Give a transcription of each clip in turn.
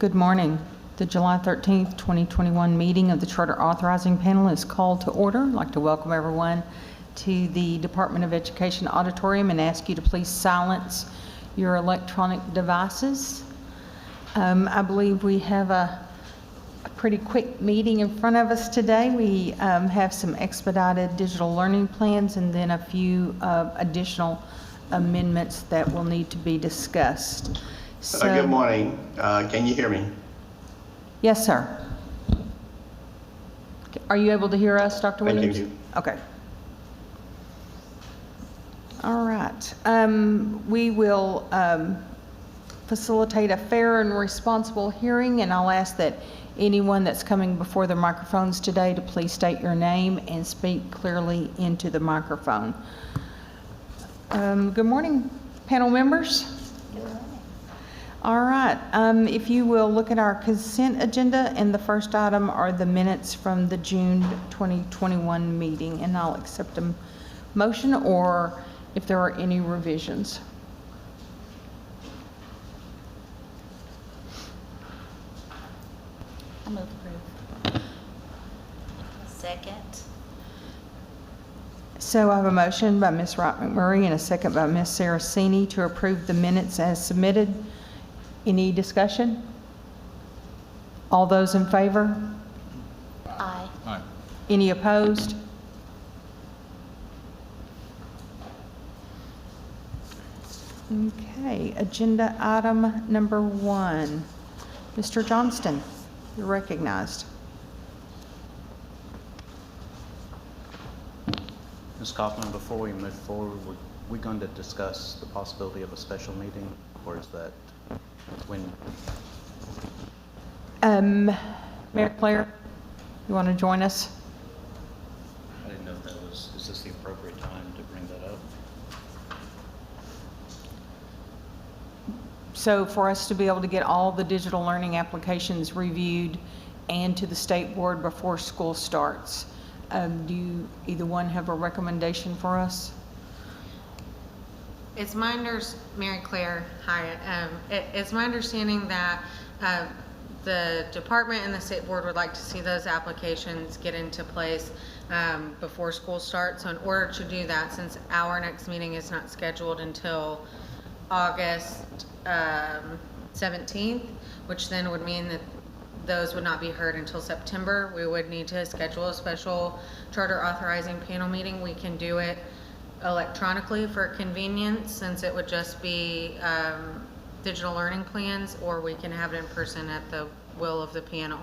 Good morning. The July 13th, 2021 meeting of the Charter Authorizing Panel is called to order. I'd like to welcome everyone to the Department of Education auditorium and ask you to please silence your electronic devices. I believe we have a pretty quick meeting in front of us today. We have some expedited digital learning plans and then a few additional amendments that will need to be discussed. So, Good morning. Can you hear me? Yes, sir. Are you able to hear us, Dr. Williams? I can. Okay. All right. We will facilitate a fair and responsible hearing, and I'll ask that anyone that's coming before the microphones today to please state your name and speak clearly into the microphone. Good morning, panel members. All right, if you will look at our consent agenda, and the first item are the minutes from the June 2021 meeting, and I'll accept a motion or if there are any revisions. I move approve. Second. So I have a motion by Ms. Wright McMurray and a second by Ms. Searcy to approve the minutes as submitted. Any discussion? All those in favor? Aye. Aye. Any opposed? Okay, agenda item number 1. Mr. Johnston, you're recognized. Ms. Kaufman, before we move forward, we're going to discuss the possibility of a special meeting, or is that when? Mayor Claire, you want to join us? I didn't know if that was, is this the appropriate time to bring that up? So for us to be able to get all the digital learning applications reviewed and to the state board before school starts, do you either one have a recommendation for us? It's my Mary Claire, hi. It's my understanding that the department and the state board would like to see those applications get into place before school starts. So in order to do that, since our next meeting is not scheduled until August 17th, which then would mean that those would not be heard until September, we would need to schedule a special charter authorizing panel meeting. We can do it electronically for convenience, since it would just be digital learning plans, or we can have it in person at the will of the panel.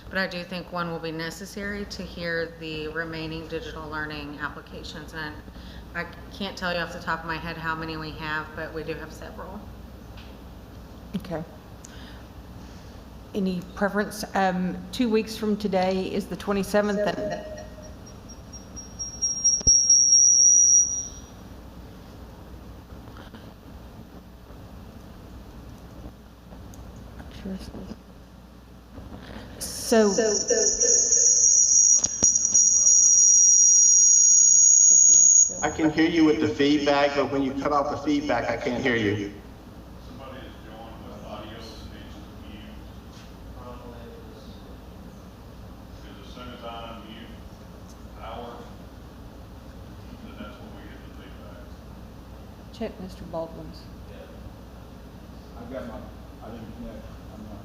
But I do think one will be necessary to hear the remaining digital learning applications. And I can't tell you off the top of my head how many we have, but we do have several. Okay. Any preference? 2 weeks from today is the 27th. So I can hear you with the feedback, but when you cut off the feedback, I can't hear you. Somebody is joined with audio that needs to mute. Because as soon as I unmute ours, then that's when we get the feedback. check Mr. Baldwin's. I've got I didn't connect. I'm not.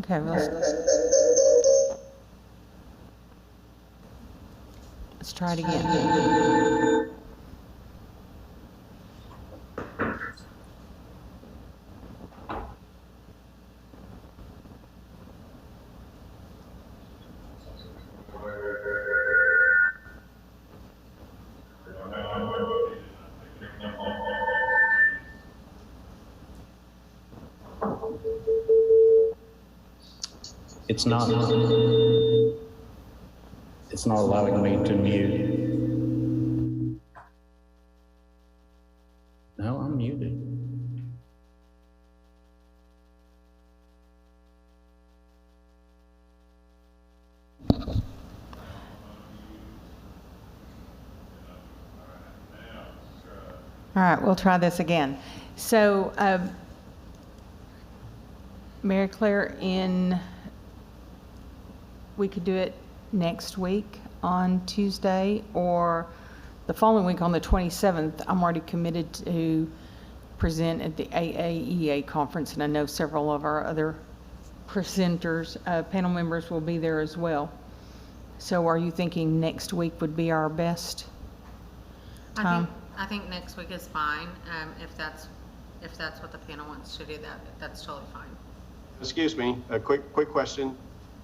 Okay, let's try it again. It's not allowing me to mute. No, I'm muted. All right, we'll try this again. So, Mary Claire, we could do it next week on Tuesday, or the following week on the 27th. I'm already committed to present at the AAEA conference, and I know several of our other presenters, panel members will be there as well. So are you thinking next week would be our best time? I think next week is fine. If that's what the panel wants to do, that's totally fine. Excuse me, a quick question.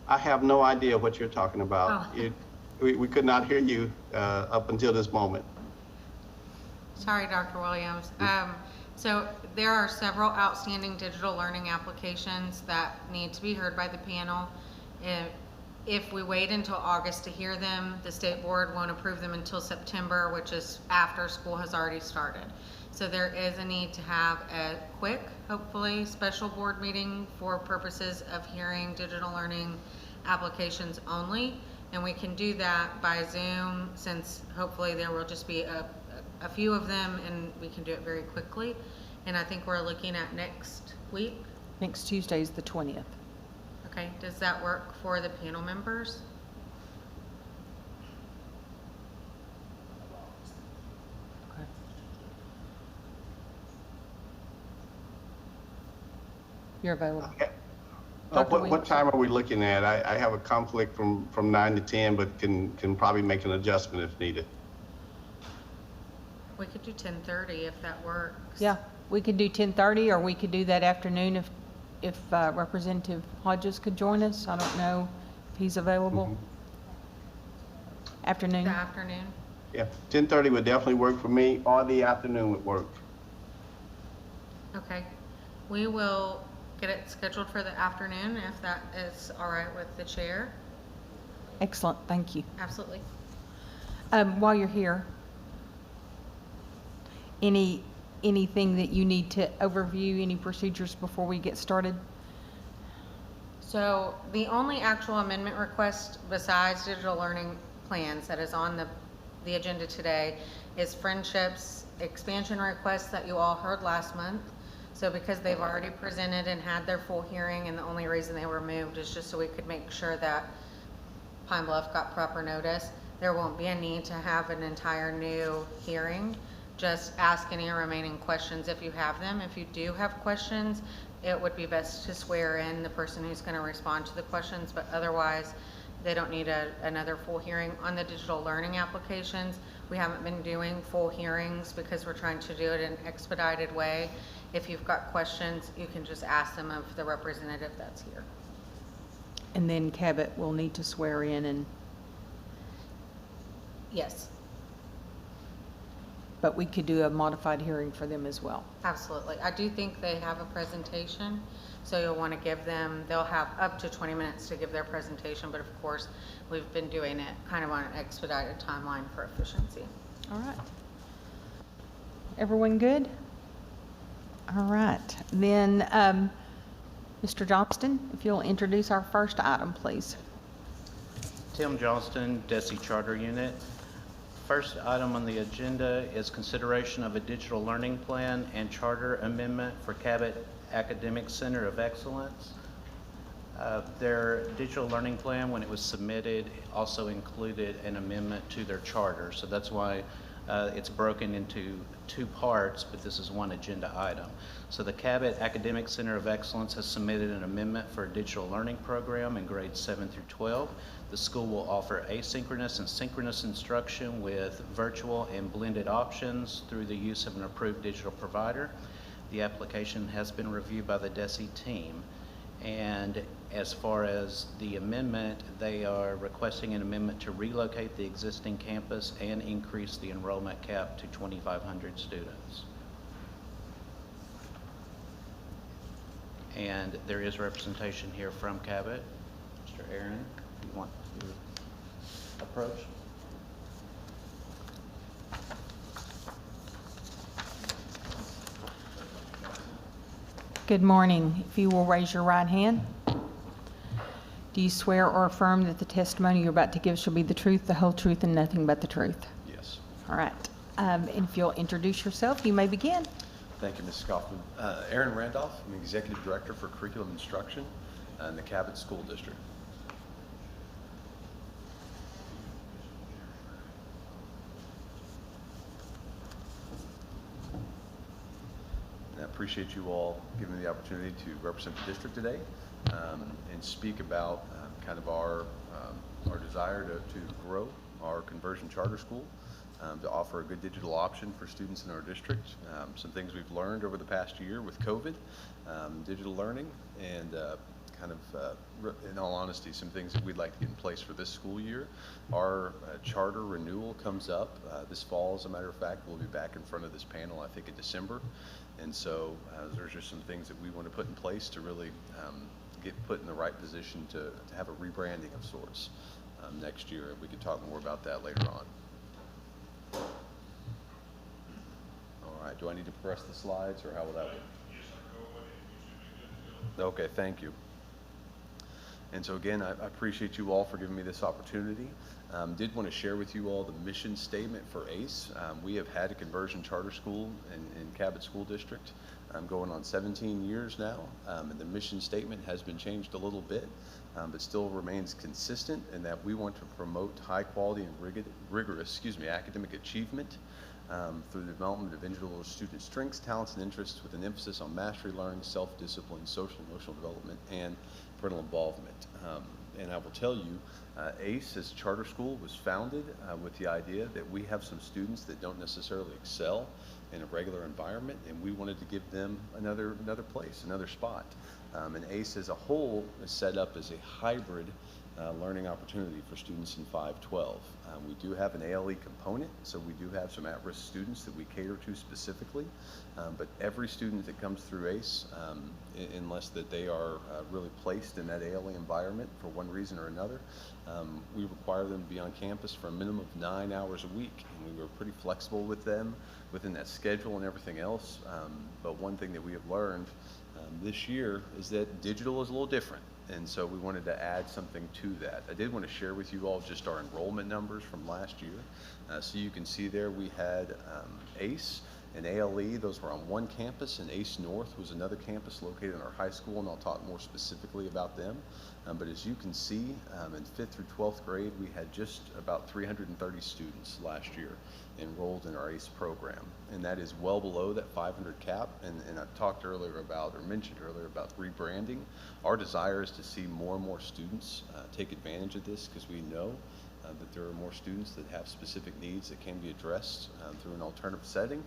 I have no idea what you're talking about. Oh. We could not hear you up until this moment. Sorry, Dr. Williams. So there are several outstanding digital learning applications that need to be heard by the panel. If we wait until August to hear them, the state board won't approve them until September, which is after school has already started. So there is a need to have a quick, hopefully, special board meeting for purposes of hearing digital learning applications only. And we can do that by Zoom, since hopefully there will just be a few of them, and we can do it very quickly. And I think we're looking at next week. Next Tuesday is the 20th. Okay, does that work for the panel members? Okay. You're available. Dr. What Williams? time are we looking at? I have a conflict from 9 to 10, but can probably make an adjustment if needed. We could do 10:30 if that works. Yeah, we could do 10:30, or we could do that afternoon if Representative Hodges could join us. I don't know if he's available. Afternoon? The afternoon? Yeah, 10:30 would definitely work for me, or the afternoon would work. Okay. We will get it scheduled for the afternoon if that is all right with the chair. Excellent, thank you. Absolutely. While you're here, anything that you need to overview, any procedures before we get started? So the only actual amendment request besides digital learning plans that is on the agenda today is Friendships expansion requests that you all heard last month. So because they've already presented and had their full hearing, and the only reason they were moved is just so we could make sure that Pine Bluff got proper notice, there won't be a need to have an entire new hearing. Just ask any remaining questions if you have them. If you do have questions, it would be best to swear in the person who's going to respond to the questions, but otherwise they don't need another full hearing. On the digital learning applications, we haven't been doing full hearings because we're trying to do it in an expedited way. If you've got questions, you can just ask them of the representative that's here. And then Cabot will need to swear in, Yes, but we could do a modified hearing for them as well. absolutely. I do think they have a presentation, so you'll want to give them, they'll have up to 20 minutes to give their presentation, but of course, we've been doing it kind of on an expedited timeline for efficiency. All right. Everyone good? All right. Then, Mr. Johnston, if you'll introduce our first item, please. Tim Johnston, DESI Charter Unit. First item on the agenda is consideration of a digital learning plan and charter amendment for Cabot Academic Center of Excellence. Their digital learning plan, when it was submitted, also included an amendment to their charter. So that's why it's broken into two parts, but this is one agenda item. So the Cabot Academic Center of Excellence has submitted an amendment for a digital learning program in grades 7 through 12. The school will offer asynchronous and synchronous instruction with virtual and blended options through the use of an approved digital provider. The application has been reviewed by the DESI team. And as far as the amendment, they are requesting an amendment to relocate the existing campus and increase the enrollment cap to 2,500 students. And there is representation here from Cabot. Mr. Aaron, if you want to approach. Good morning. If you will raise your right hand. Do you swear or affirm that the testimony you're about to give shall be the truth, the whole truth, and nothing but the truth? Yes. All right. And if you'll introduce yourself, you may begin. Thank you, Mrs. Kaufman. Aaron Randolph, I'm Executive Director for Curriculum Instruction in the Cabot School District. And I appreciate you all giving me the opportunity to represent the district today and speak about kind of our desire to grow our conversion charter school, to offer a good digital option for students in our district. Some things we've learned over the past year with COVID, digital learning, and in all honesty, some things that we'd like to get in place for this school year. Our charter renewal comes up this fall, as a matter of fact. We'll be back in front of this panel, I think, in December. And so there's just some things that we want to put in place to really get put in the right position to have a rebranding of sorts next year. We can talk more about that later on. All right, do I need to press the slides, or how will that work? Okay, thank you. And so again, I appreciate you all for giving me this opportunity. Did want to share with you all the mission statement for ACE. We have had a conversion charter school in Cabot School District going on 17 years now, and the mission statement has been changed a little bit, but still remains consistent in that we want to promote high quality and rigorous academic achievement through the development of individual student strengths, talents, and interests with an emphasis on mastery learning, self-discipline, social and emotional development, and parental involvement. And I will tell you, ACE as a charter school was founded with the idea that we have some students that don't necessarily excel in a regular environment, and we wanted to give them another place, another spot. And ACE as a whole is set up as a hybrid learning opportunity for students in 512. We do have an ALE component, so we do have some at-risk students that we cater to specifically, but every student that comes through ACE, unless that they are really placed in that ALE environment for one reason or another, we require them to be on campus for a minimum of 9 hours a week, and we were pretty flexible with them within that schedule and everything else. But one thing that we have learned this year is that digital is a little different. And so we wanted to add something to that. I did want to share with you all just our enrollment numbers from last year. So you can see there we had ACE and ALE, those were on one campus, and ACE North was another campus located in our high school, and I'll talk more specifically about them. But as you can see, in 5th through 12th grade, we had just about 330 students last year enrolled in our ACE program. And that is well below that 500 cap. And I talked earlier about, or mentioned earlier about rebranding. Our desire is to see more and more students take advantage of this, because we know that there are more students that have specific needs that can be addressed through an alternative setting.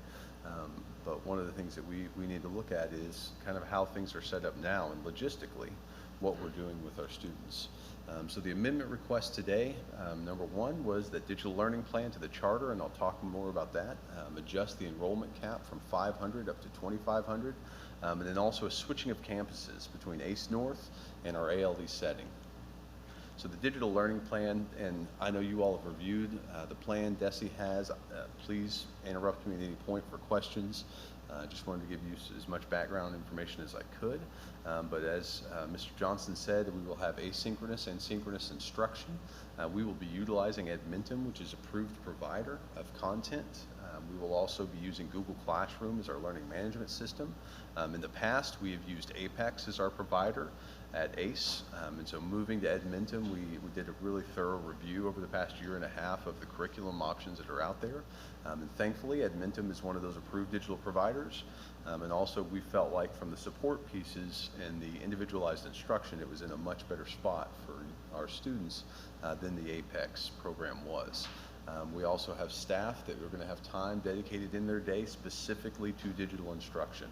But one of the things that we need to look at is kind of how things are set up now, and logistically what we're doing with our students. So the amendment request today, number one, was that digital learning plan to the charter, and I'll talk more about that, adjust the enrollment cap from 500 up to 2,500, and then also a switching of campuses between ACE North and our ALE setting. So the digital learning plan, and I know you all have reviewed the plan Desi has. Please interrupt me at any point for questions. I just wanted to give you as much background information as I could. But as Mr. Johnson said, we will have asynchronous and synchronous instruction. We will be utilizing Edmentum, which is approved provider of content. We will also be using Google Classroom as our learning management system. In the past, we have used Apex as our provider at ACE, and so moving to Edmentum, we did a really thorough review over the past year and a half of the curriculum options that are out there, and thankfully Edmentum is one of those approved digital providers, and also we felt like from the support pieces and the individualized instruction, it was in a much better spot for our students than the Apex program was. We also have staff that are going to have time dedicated in their day specifically to digital instruction.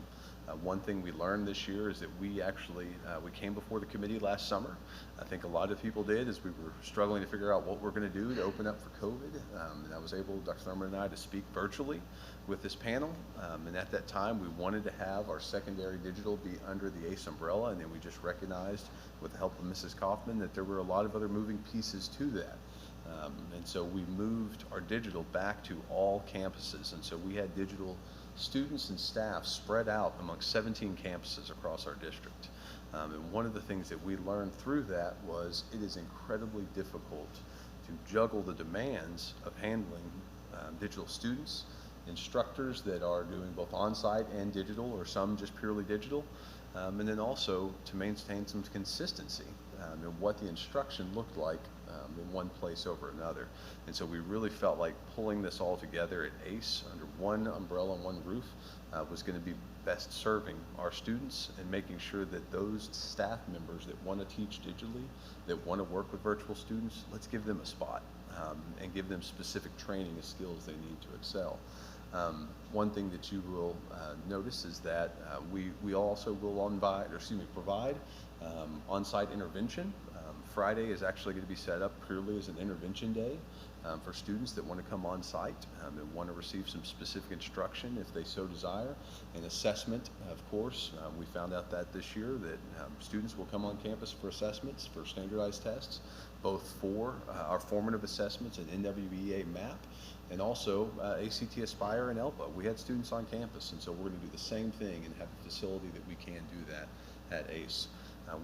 One thing we learned this year is that we actually, we came before the committee last summer. I think a lot of people did as we were struggling to figure out what we're going to do to open up for COVID. And I was able, Dr. Thurman and I, to speak virtually with this panel. And at that time, we wanted to have our secondary digital be under the ACE umbrella. And then we just recognized, with the help of Mrs. Kaufman, that there were a lot of other moving pieces to that. And so we moved our digital back to all campuses. And so we had digital students and staff spread out among 17 campuses across our district. And one of the things that we learned through that was it is incredibly difficult to juggle the demands of handling digital students, instructors that are doing both on-site and digital, or some just purely digital, and then also to maintain some consistency in what the instruction looked like in one place over another. And so we really felt like pulling this all together at ACE under one umbrella and one roof was going to be best serving our students and making sure that those staff members that want to teach digitally, that want to work with virtual students, let's give them a spot and give them specific training and skills they need to excel. One thing that you will notice is that we also will provide on-site intervention. Friday is actually going to be set up purely as an intervention day for students that want to come on site and want to receive some specific instruction if they so desire. And assessment, of course, we found out that this year that students will come on campus for assessments, for standardized tests, both for our formative assessments and NWEA MAP, and also ACT Aspire and ELPA. We had students on campus, and so we're going to do the same thing and have a facility that we can do that at ACE.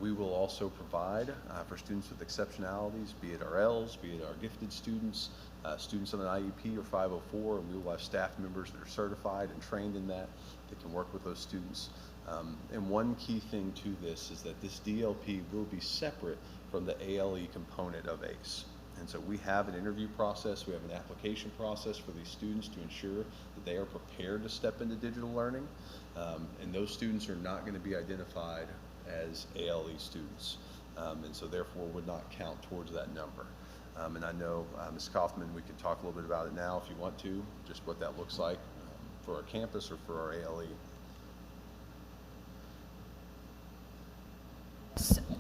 We will also provide for students with exceptionalities, be it our Ls, be it our gifted students, students on an IEP or 504, and we will have staff members that are certified and trained in that can work with those students. And one key thing to this is that this DLP will be separate from the ALE component of ACE. And so we have an interview process, we have an application process for these students to ensure that they are prepared to step into digital learning. And those students are not going to be identified as ALE students, and so therefore would not count towards that number. And I know, Ms. Kaufman, we can talk a little bit about it now if you want to, just what that looks like for our campus or for our ALE.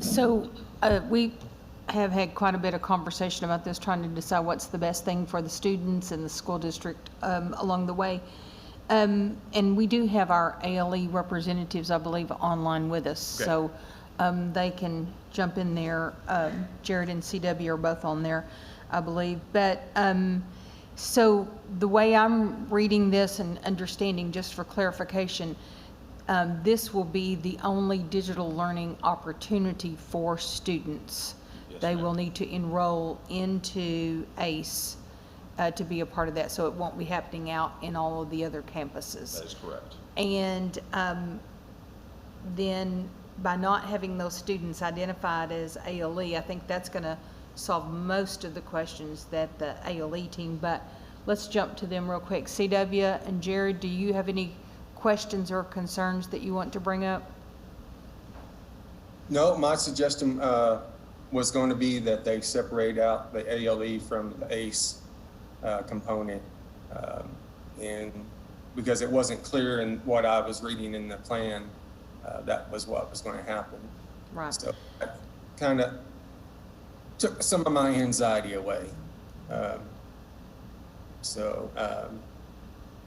So we have had quite a bit of conversation about this, trying to decide what's the best thing for the students and the school district along the way. And we do have our ALE representatives, I believe, online with us. Okay. So they can jump in there. Jared and CW are both on there, I believe. But so the way I'm reading this and understanding, just for clarification, this will be the only digital learning opportunity for students. Yes, They ma'am. will need to enroll into ACE to be a part of that, so it won't be happening out in all of the other campuses. That is correct. And then by not having those students identified as ALE, I think that's going to solve most of the questions that the ALE team, but let's jump to them real quick. CW and Jared, do you have any questions or concerns that you want to bring up? No, my suggestion was going to be that they separate out the ALE from the ACE component, and because it wasn't clear in what I was reading in the plan, that was what was going to happen. Right. So that kind of took some of my anxiety away.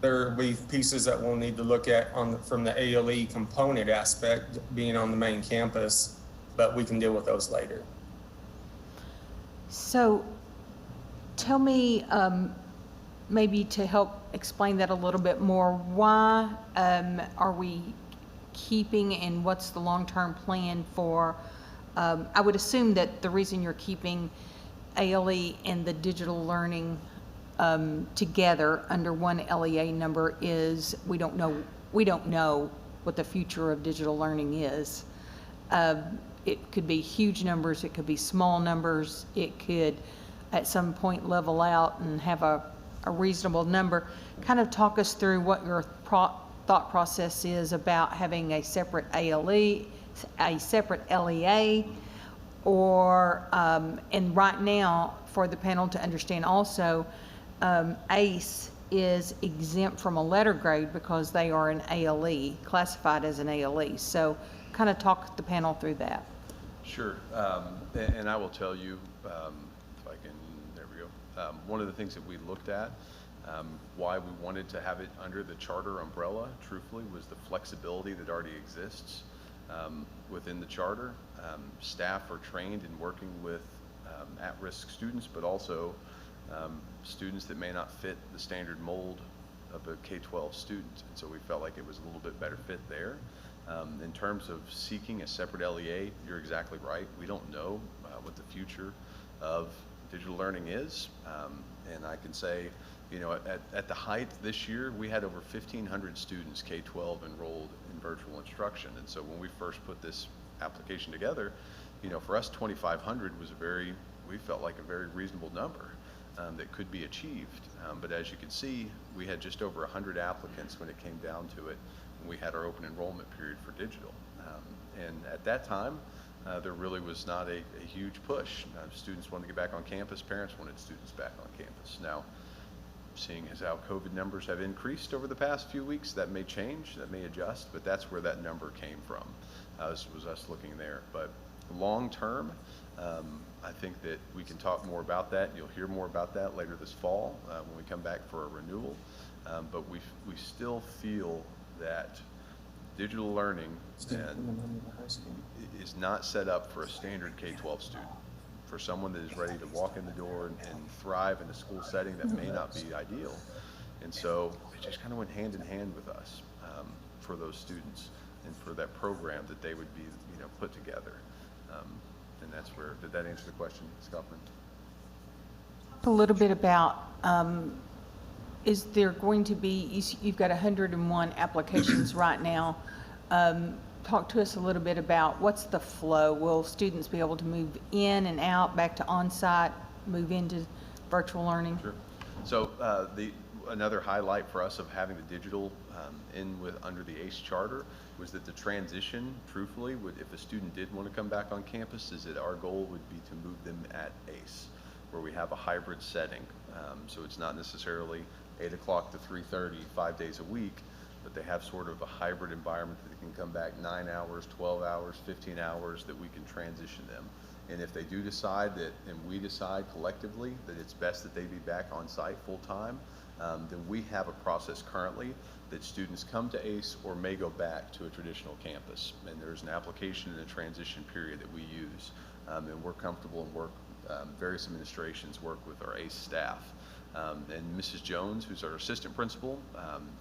There will be pieces that we'll need to look at from the ALE component aspect being on the main campus, but we can deal with those later. So tell me, maybe to help explain that a little bit more, why are we keeping, and what's the long-term plan for, I would assume that the reason you're keeping ALE and the digital learning together under one LEA number is we don't know what the future of digital learning is. It could be huge numbers, it could be small numbers, it could at some point level out and have a reasonable number. Kind of talk us through what your thought process is about having a separate ALE, a separate LEA, or and right now for the panel to understand also, ACE is exempt from a letter grade because they are an ALE, classified as an ALE. So kind of talk the panel through that. Sure, and I will tell you, if I can, there we go. One of the things that we looked at, why we wanted to have it under the charter umbrella, truthfully, was the flexibility that already exists within the charter. Staff are trained in working with at-risk students, but also students that may not fit the standard mold of a K-12 student. And so we felt like it was a little bit better fit there. In terms of seeking a separate LEA, you're exactly right. We don't know what the future of digital learning is. And I can say, you know, at the height this year, we had over 1,500 students, K-12, enrolled in virtual instruction. And so when we first put this application together, you know, for us, 2,500 was we felt like a very reasonable number that could be achieved. But as you can see, we had just over 100 applicants when it came down to it. We had our open enrollment period for digital. And at that time, there really was not a huge push. Students wanted to get back on campus, parents wanted students back on campus. Now, seeing as how COVID numbers have increased over the past few weeks, that may change, that may adjust, but that's where that number came from. This was us looking there. But long term, I think that we can talk more about that. You'll hear more about that later this fall when we come back for a renewal. But we still feel that digital learning is not set up for a standard K-12 student. For someone that is ready to walk in the door and thrive in a school setting, that may not be ideal. And so it just kind of went hand in hand with us for those students and for that program that they would be, you know, put together. And that's where, did that answer the question, Scottman? A little bit about, is there going to be, you've got 101 applications right now. Talk to us a little bit about what's the flow. Will students be able to move in and out, back to on-site, move into virtual learning? Sure. So another highlight for us of having the digital under the ACE charter was that the transition, truthfully, if a student did want to come back on campus, is that our goal would be to move them at ACE, where we have a hybrid setting. So it's not necessarily 8 o'clock to 3:30, 5 days a week, but they have sort of a hybrid environment that they can come back 9 hours, 12 hours, 15 hours, that we can transition them. And if they do decide that, and we decide collectively that it's best that they be back on site full time, then we have a process currently that students come to ACE or may go back to a traditional campus. And there's an application and a transition period that we use. And we're comfortable and various administrations work with our ACE staff. And Mrs. Jones, who's our assistant principal,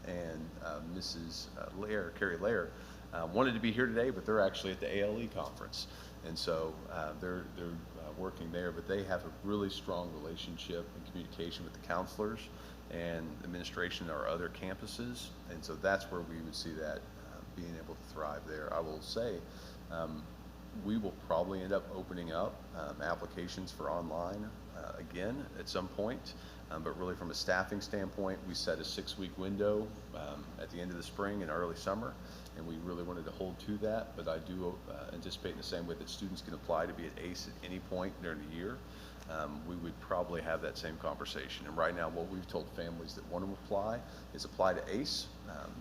and Mrs. Carrie Lair, wanted to be here today, but they're actually at the ALE conference. And so they're working there, but they have a really strong relationship and communication with the counselors and administration at our other campuses. And so that's where we would see that being able to thrive there. I will say, we will probably end up opening up applications for online again at some point. But really from a staffing standpoint, we set a 6-week window at the end of the spring and early summer, and we really wanted to hold to that. But I do anticipate in the same way that students can apply to be at ACE at any point during the year, we would probably have that same conversation. And right now what we've told families that want to apply is apply to ACE,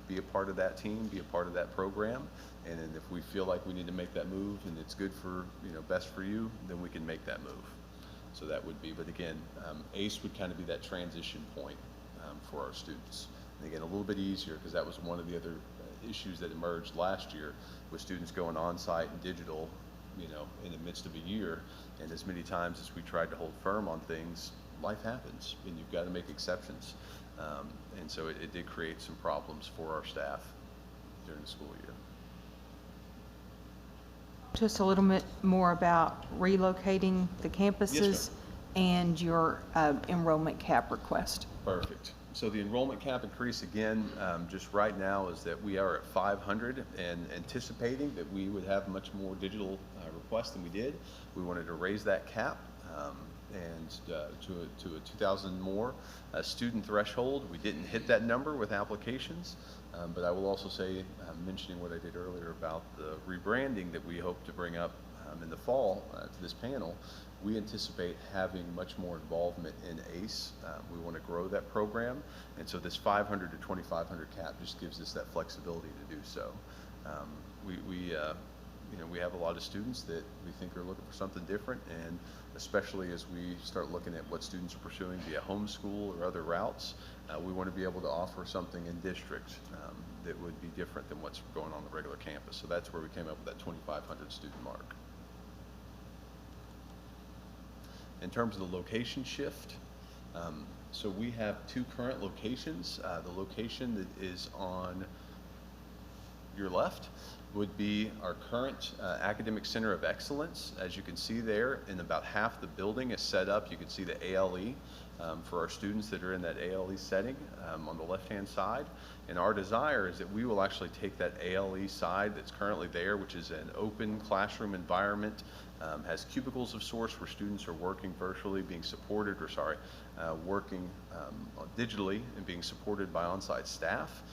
be a part of that team, be a part of that program, and then if we feel like we need to make that move and it's good for, you know, best for you, then we can make that move. So that would be, but again, ACE would kind of be that transition point for our students. And again, a little bit easier because that was one of the other issues that emerged last year with students going on-site and digital, you know, in the midst of a year. And as many times as we tried to hold firm on things, life happens and you've got to make exceptions. And so it did create some problems for our staff during the school year. Just a little bit more about relocating the campuses and your enrollment cap request. Perfect. So the enrollment cap increase again, just right now is that we are at 500 and anticipating that we would have much more digital requests than we did. We wanted to raise that cap and to a 2,000 more student threshold. We didn't hit that number with applications, but I will also say, mentioning what I did earlier about the rebranding that we hope to bring up in the fall to this panel, we anticipate having much more involvement in ACE. We want to grow that program, and so this 500 to 2,500 cap just gives us that flexibility to do so. We have a lot of students that we think are looking for something different, and especially as we start looking at what students are pursuing via homeschool or other routes, we want to be able to offer something in district that would be different than what's going on the regular campus. So that's where we came up with that 2,500 student mark. In terms of the location shift, so we have 2 current locations. The location that is on your left would be our current Academic Center of Excellence. As you can see there, in about half the building is set up. You can see the ALE for our students that are in that ALE setting on the left-hand side. And our desire is that we will actually take that ALE side that's currently there, which is an open classroom environment, has cubicles of sorts where students are working virtually, being supported, working digitally and being supported by on-site staff,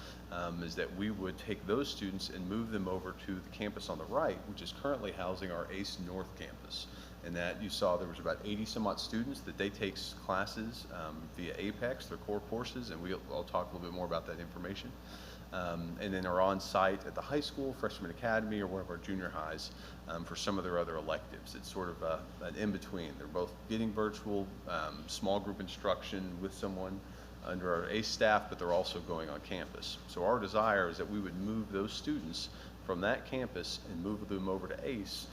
is that we would take those students and move them over to the campus on the right, which is currently housing our ACE North campus. And that you saw there was about 80 some odd students that they take classes via Apex, their core courses, and I'll talk a little bit more about that information. And then are on site at the high school, freshman academy, or one of our junior highs for some of their other electives. It's sort of an in-between. They're both getting virtual small group instruction with someone under our ACE staff, but they're also going on campus. So our desire is that we would move those students from that campus and move them over to ACE,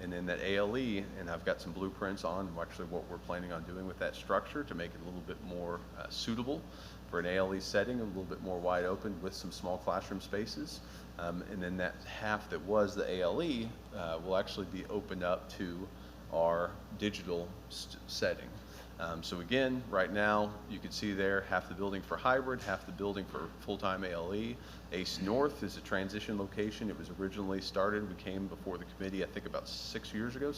and then that ALE, and I've got some blueprints on actually what we're planning on doing with that structure to make it a little bit more suitable for an ALE setting, a little bit more wide open with some small classroom spaces. And then that half that was the ALE will actually be opened up to our digital setting. So again, right now, you can see there, half the building for hybrid, half the building for full-time ALE. ACE North is a transition location. It was originally started, we came before the committee, I think about 7 years ago,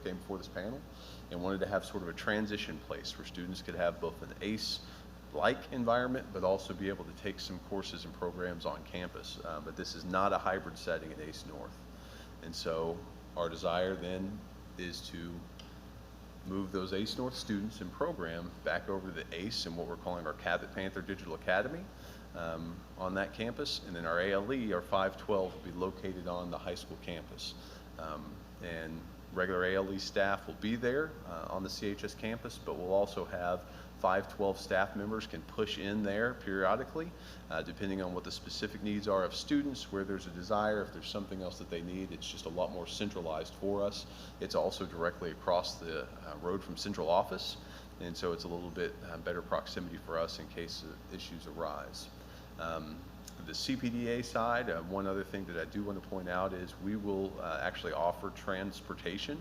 came before this panel, and wanted to have sort of a transition place where students could have both an ACE-like environment, but also be able to take some courses and programs on campus. But this is not a hybrid setting at ACE North. And so our desire then is to move those ACE North students and program back over to the ACE and what we're calling our Cabot Panther Digital Academy on that campus. And then our ALE, our 512, will be located on the high school campus. And regular ALE staff will be there on the CHS campus, but we'll also have 512 staff members can push in there periodically, depending on what the specific needs are of students, where there's a desire, if there's something else that they need. It's just a lot more centralized for us. It's also directly across the road from central office, and so it's a little bit better proximity for us in case issues arise. The CPDA side, one other thing that I do want to point out is we will actually offer transportation.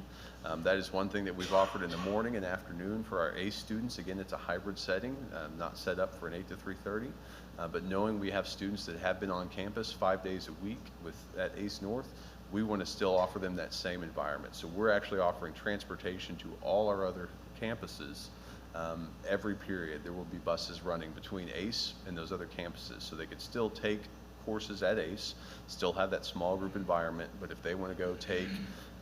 That is one thing that we've offered in the morning and afternoon for our ACE students. Again, it's a hybrid setting, not set up for an 8 to 3:30, but knowing we have students that have been on campus 5 days a week at ACE North, we want to still offer them that same environment. So we're actually offering transportation to all our other campuses. Every period there will be buses running between ACE and those other campuses, so they could still take courses at ACE, still have that small group environment, but if they want to go take,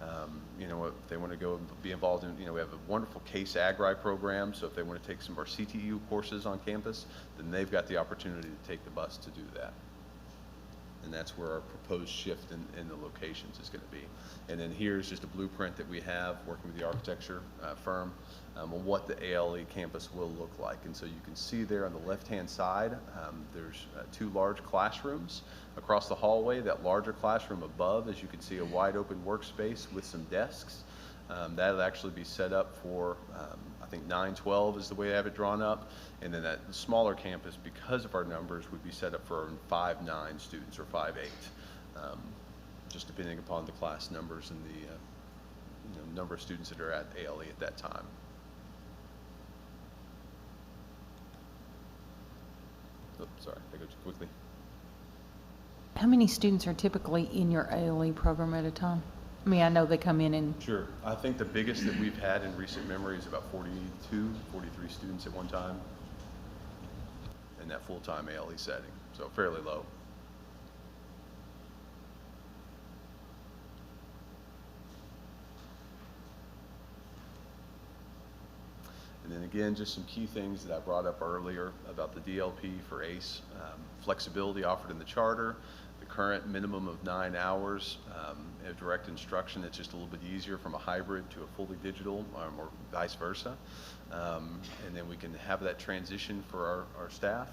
if they want to go be involved in, we have a wonderful case agri program, so if they want to take some of our CTU courses on campus, then they've got the opportunity to take the bus to do that. And that's where our proposed shift in the locations is going to be. And then here's just a blueprint that we have working with the architecture firm on what the ALE campus will look like. And so you can see there on the left-hand side, there's 2 large classrooms across the hallway. That larger classroom above, as you can see, a wide open workspace with some desks. That'll actually be set up for, I think 912 is the way I have it drawn up. And then that smaller campus, because of our numbers, would be set up for 5-9 students or 5-8, just depending upon the class numbers and the number of students that are at ALE at that time. Oh, sorry, I go too quickly. How many students are typically in your ALE program at a time? I mean, I know they come in and... Sure. I think the biggest that we've had in recent memory is about 42, 43 students at one time in that full-time ALE setting, so fairly low. again, just some key things that I brought up earlier about the DLP for ACE, flexibility offered in the charter, the current minimum of 9 hours of direct instruction. It's just a little bit easier from a hybrid to a fully digital or vice versa. And then we can have that transition for our staff.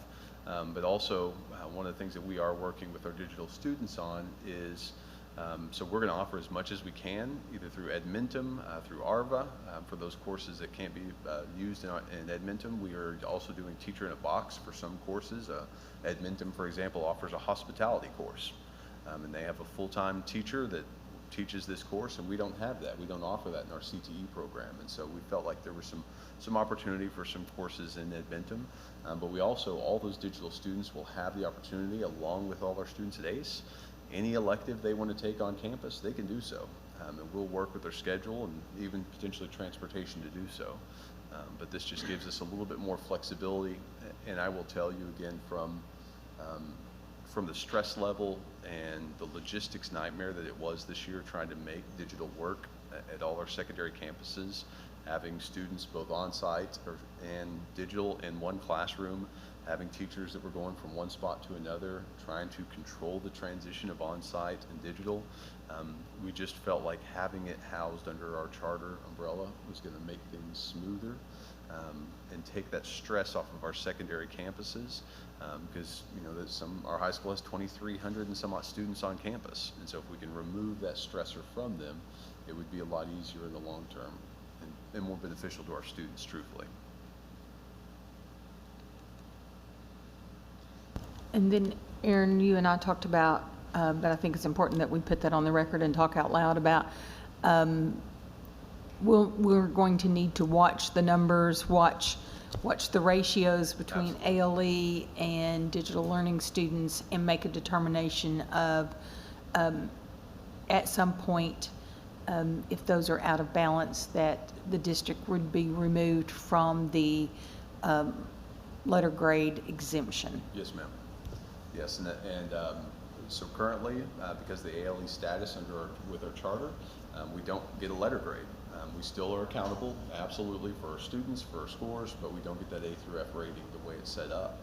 But also, one of the things that we are working with our digital students on is, so we're going to offer as much as we can, either through Edmentum, through ARVA, for those courses that can't be used in Edmentum. We are also doing Teacher in a Box for some courses. Edmentum, for example, offers a hospitality course, and they have a full-time teacher that teaches this course, and we don't have that. We don't offer that in our CTE program, and so we felt like there was some opportunity for some courses in Edmentum, but we also, all those digital students will have the opportunity, along with all our students at ACE, any elective they want to take on campus, they can do so, and we'll work with their schedule and even potentially transportation to do so. But this just gives us a little bit more flexibility, and I will tell you again, from the stress level and the logistics nightmare that it was this year trying to make digital work at all our secondary campuses, having students both on-site and digital in one classroom, having teachers that were going from one spot to another, trying to control the transition of on-site and digital. We just felt like having it housed under our charter umbrella was going to make things smoother and take that stress off of our secondary campuses, because our high school has 2,300 and some odd students on campus, and so if we can remove that stressor from them, it would be a lot easier in the long term and more beneficial to our students, truthfully. And then, Aaron, you and I talked about, but I think it's important that we put that on the record and talk out loud about, we're going to need to watch the numbers, watch the ratios between ALE and digital learning students, and make a determination of, at some point, if those are out of balance, that the district would be removed from the letter grade exemption. Yes, ma'am. Yes, and so currently, because the ALE status with our charter, we don't get a letter grade. We still are accountable, absolutely, for our students, for our scores, but we don't get that A through F rating the way it's set up.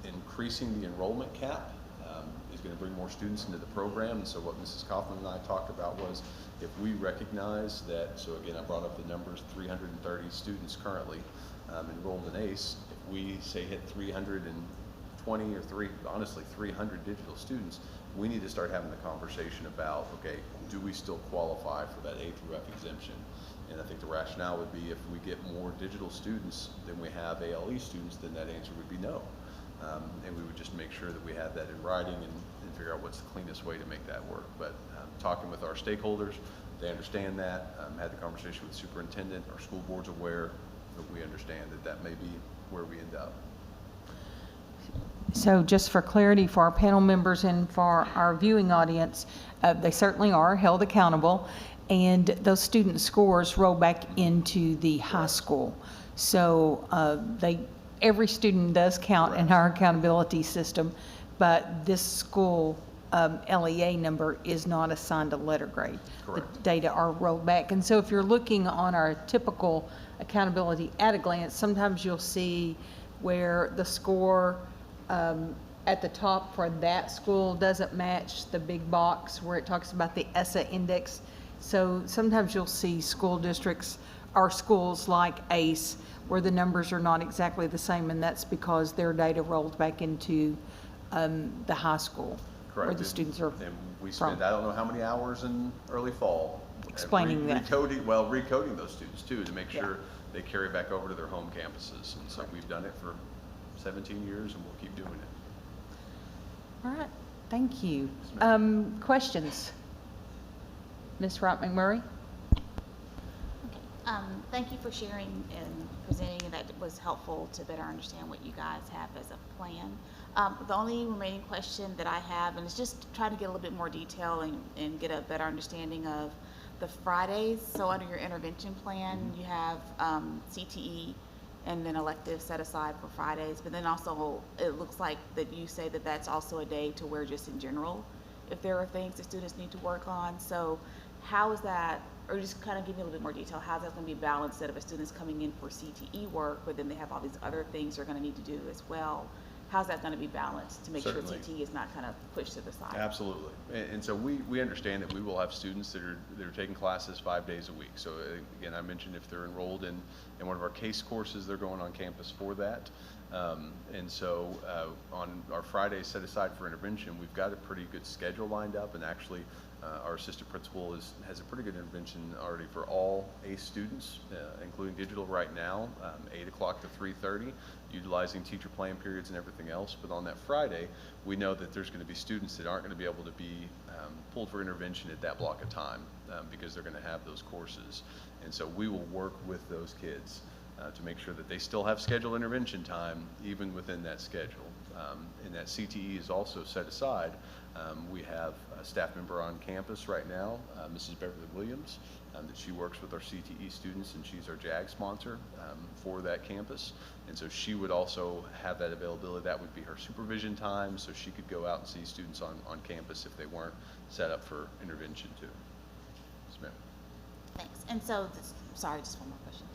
Increasing the enrollment cap is going to bring more students into the program, and so what Mrs. Kaufman and I talked about was, if we recognize that, so again, I brought up the numbers, 330 students currently enrolled in ACE. If we say hit 320 or 300 digital students, we need to start having the conversation about, okay, do we still qualify for that A through F exemption? And I think the rationale would be, if we get more digital students than we have ALE students, then that answer would be no. And we would just make sure that we had that in writing and figure out what's the cleanest way to make that work. But talking with our stakeholders, they understand that. Had the conversation with the superintendent. Our school board's aware, but we understand that may be where we end up. So just for clarity for our panel members and for our viewing audience, they certainly are held accountable, and those student scores roll back into the high school. So every student does count in our accountability system, but this school LEA number is not assigned a letter grade. Correct. The data are rolled back. And so if you're looking on our typical accountability at a glance, sometimes you'll see where the score at the top for that school doesn't match the big box where it talks about the ESSA index. So sometimes you'll see school districts or schools like ACE where the numbers are not exactly the same, and that's because their data rolled back into the high school. Correct. Where the students are And we spend, I don't know how many hours in early fall explaining that. Recoding those students too, to make sure they carry back over to their home campuses. And so we've done it for 17 years, and we'll keep doing it. All right, thank you. Questions? Ms. Wright McMurray? Thank you for sharing and presenting, and that was helpful to better understand what you guys have as a plan. The only remaining question that I have, and it's just trying to get a little bit more detail and get a better understanding of the Fridays. So under your intervention plan, you have CTE and then electives set aside for Fridays, but then also it looks like that you say that that's also a day to where just in general, if there are things that students need to work on. So how is that or just kind of give me a little bit more detail, how that's going to be balanced, that if a student's coming in for CTE work, but then they have all these other things they're going to need to do as well, how's that going to be balanced to make Certainly. sure CTE is not kind of pushed to the side? Absolutely. And so we understand that we will have students that are taking classes 5 days a week. So again, I mentioned if they're enrolled in one of our CASE courses, they're going on campus for that. And so on our Fridays set aside for intervention, we've got a pretty good schedule lined up, and actually our assistant principal has a pretty good intervention already for all ACE students, including digital right now, 8 o'clock to 3:30, utilizing teacher plan periods and everything else. But on that Friday, we know that there's going to be students that aren't going to be able to be pulled for intervention at that block of time because they're going to have those courses. And so we will work with those kids to make sure that they still have scheduled intervention time even within that schedule. And that CTE is also set aside. We have a staff member on campus right now, Mrs. Beverly Williams, that she works with our CTE students, and she's our JAG sponsor for that campus. And so she would also have that availability. That would be her supervision time, so she could go out and see students on campus if they weren't set up for intervention too. Yes, ma'am. Thanks. And so, sorry, just one more question.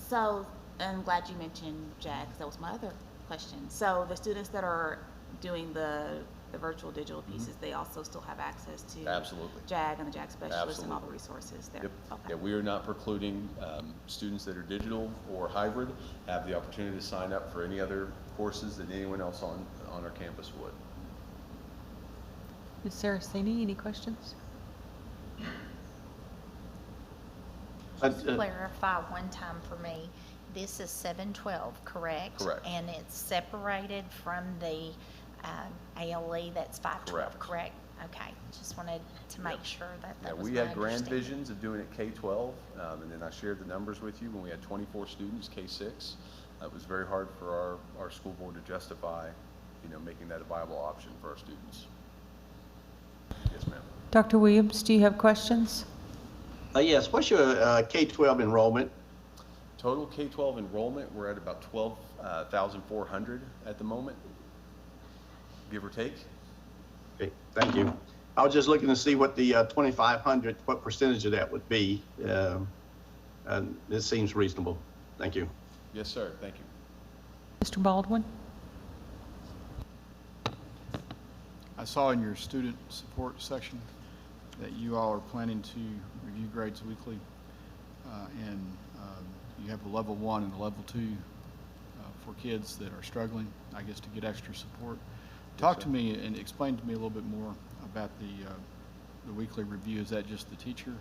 So, I'm glad you mentioned JAG, 'cause that was my other question. So the students that are doing the virtual digital pieces, they also still have access to Absolutely. JAG and the JAG specialists and all the Absolutely. resources there? Yep. Okay. Yeah, we are not precluding students that are digital or hybrid have the opportunity to sign up for any other courses that anyone else on our campus would. Ms. Saraceni, any questions? Just to clarify one time for me, this is 712, correct? Correct. And it's separated from the ALE, that's 512, correct? Okay, just wanted to make sure that Yeah, that was we my had grand understanding. visions of doing it K-12, and then I shared the numbers with you when we had 24 students, K-6. It was very hard for our school board to justify, making that a viable option for our students. Yes, ma'am. Dr. Williams, do you have questions? Yes, what's your K-12 enrollment? Total K-12 enrollment, we're at about 12,400 at the moment, give or take. Okay, thank you. I was just looking to see what the 2,500, what percentage of that would be. And this seems reasonable. Thank you. Yes, sir, thank you. Mr. Baldwin? I saw in your student support section that you all are planning to review grades weekly, and you have a level 1 and a level 2 for kids that are struggling, I guess, to get extra support. Talk to me and explain to me a little bit more about the weekly review. Is that just the teacher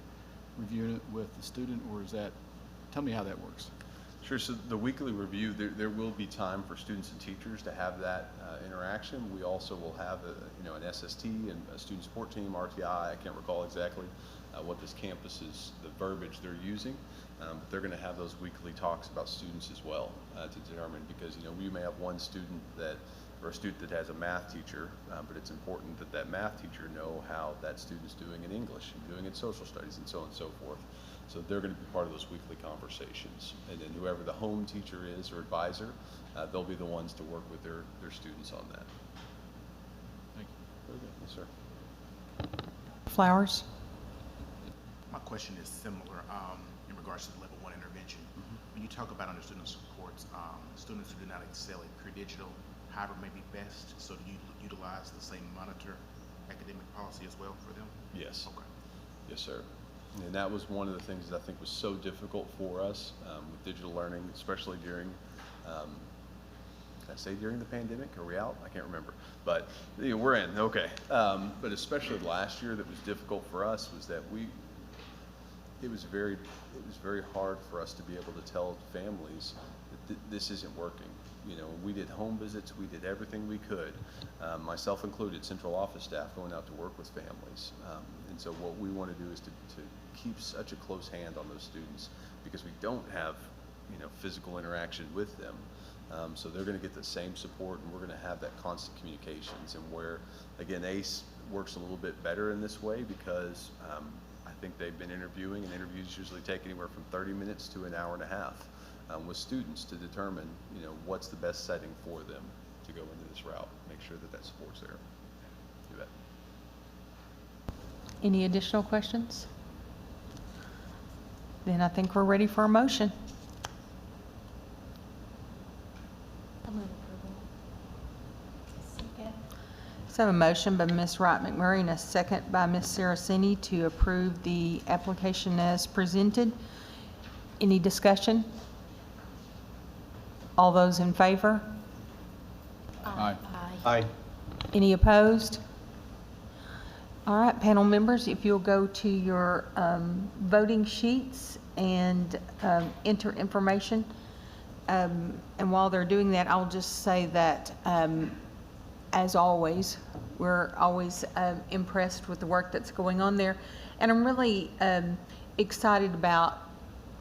reviewing it with the student, or tell me how that works? Sure. So the weekly review, there will be time for students and teachers to have that interaction. We also will have an SST and a student support team, RTI. I can't recall exactly what this campus is, the verbiage they're using, but they're going to have those weekly talks about students as well to determine, because we may have one student or a student that has a math teacher, but it's important that that math teacher know how that student's doing in English and doing in social studies and so on and so forth. So they're going to be part of those weekly conversations. And then whoever the home teacher is or advisor, they'll be the ones to work with their students on that. Thank you. Very good. Yes, sir. Flowers? My question is similar in regards to the level 1 intervention. When you talk about under student supports, students who do not excel at pre-digital, hybrid may be best, so do you utilize the same monitor academic policy as well for them? Yes. Okay. Yes, sir. And that was one of the things that I think was so difficult for us with digital learning, especially during, did I say during the pandemic? Are we out? I can't remember. But we're in, okay. But especially last year, that was difficult for us was that it was very hard for us to be able to tell families that this isn't working. We did home visits, we did everything we could, myself included, central office staff going out to work with families. And so what we want to do is to keep such a close hand on those students, because we don't have, physical interaction with them. So they're going to get the same support, and we're going to have that constant communications. And where, again, ACE works a little bit better in this way because I think they've been interviewing, and interviews usually take anywhere from 30 minutes to an hour and a half. With students to determine, what's the best setting for them to go into this route, make sure that support's there. You bet. Any additional questions? Then I think we're ready for a motion. I move approval. Second. So a motion by Ms. Wright McMurray and a second by Ms. Saraceni to approve the application as presented. Any discussion? All those in favor? Aye. Aye. Any opposed? All right, panel members, if you'll go to your voting sheets and enter information. And while they're doing that, I'll just say that, as always, we're always impressed with the work that's going on there. And I'm really excited about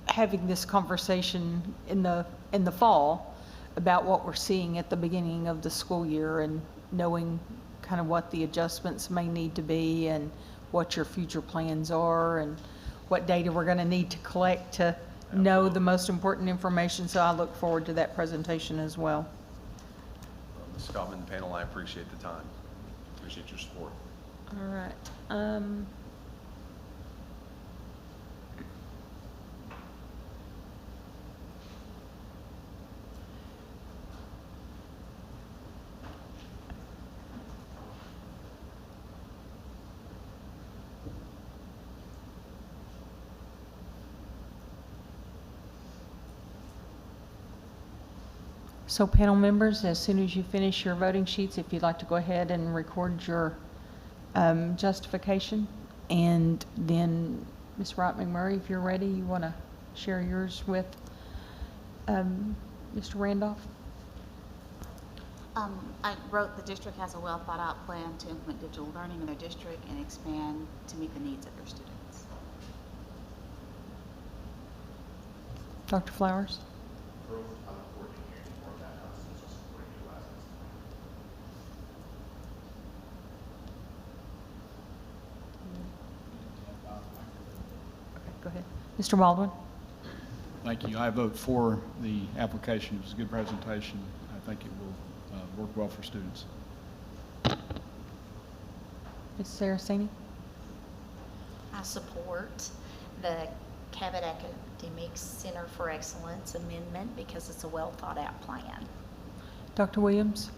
having this conversation in the fall about what we're seeing at the beginning of the school year and knowing kind of what the adjustments may need to be and what your future plans are and what data we're going to need to collect to know the most important information. So I look forward to that presentation as well. Ms. Scottman, the panel, I appreciate the time. Appreciate your support. All right. So panel members, as soon as you finish your voting sheets, if you'd like to go ahead and record your justification. And then Ms. Wright McMurray, if you're ready, you want to share yours with Mr. Randolph? I wrote the district has a well thought out plan to implement digital learning in their district and expand to meet the needs of their students. Dr. Flowers? Go ahead. Mr. Baldwin? Thank you. I vote for the application. It was a good presentation. I think it will work well for students. Ms. Saraceni? I support the Cabot Academic Center for Excellence amendment because it's a well thought out plan. Dr. Williams?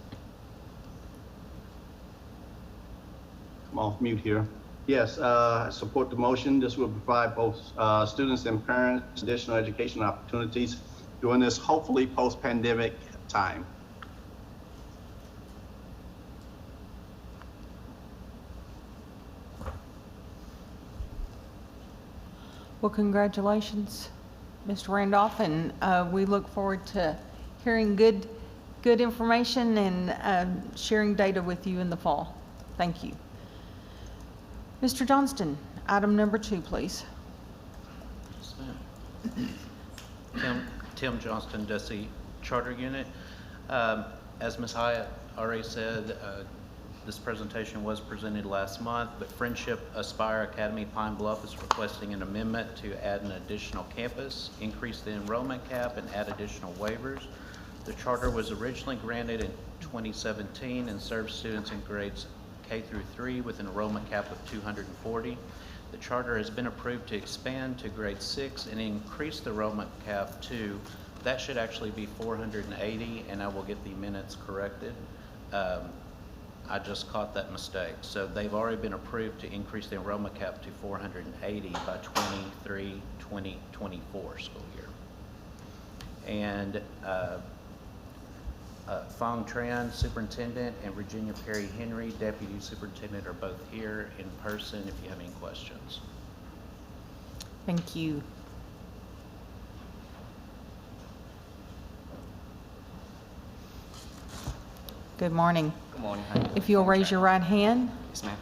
I'm off mute here. Yes, I support the motion. This will provide both students and parents additional educational opportunities during this hopefully post-pandemic time. Well, congratulations, Mr. Randolph, and we look forward to hearing good information and sharing data with you in the fall. Thank you. Mr. Johnston, item number 2, please. Yes, ma'am. Tim Johnston, DESI Charter Unit. As Ms. Hyatt already said, this presentation was presented last month, but Friendship Aspire Academy Pine Bluff is requesting an amendment to add an additional campus, increase the enrollment cap, and add additional waivers. The charter was originally granted in 2017 and serves students in grades K through 3 with an enrollment cap of 240. The charter has been approved to expand to grade 6 and increase the enrollment cap to, that should actually be 480, and I will get the minutes corrected. I just caught that mistake. So they've already been approved to increase the enrollment cap to 480 by 2024 school year. And Fong Tran, Superintendent, and Virginia Perry Henry, Deputy Superintendent, are both here in person if you have any questions. Thank you. Good morning. Good morning. How you doing? If you'll raise your right hand, Yes, ma'am.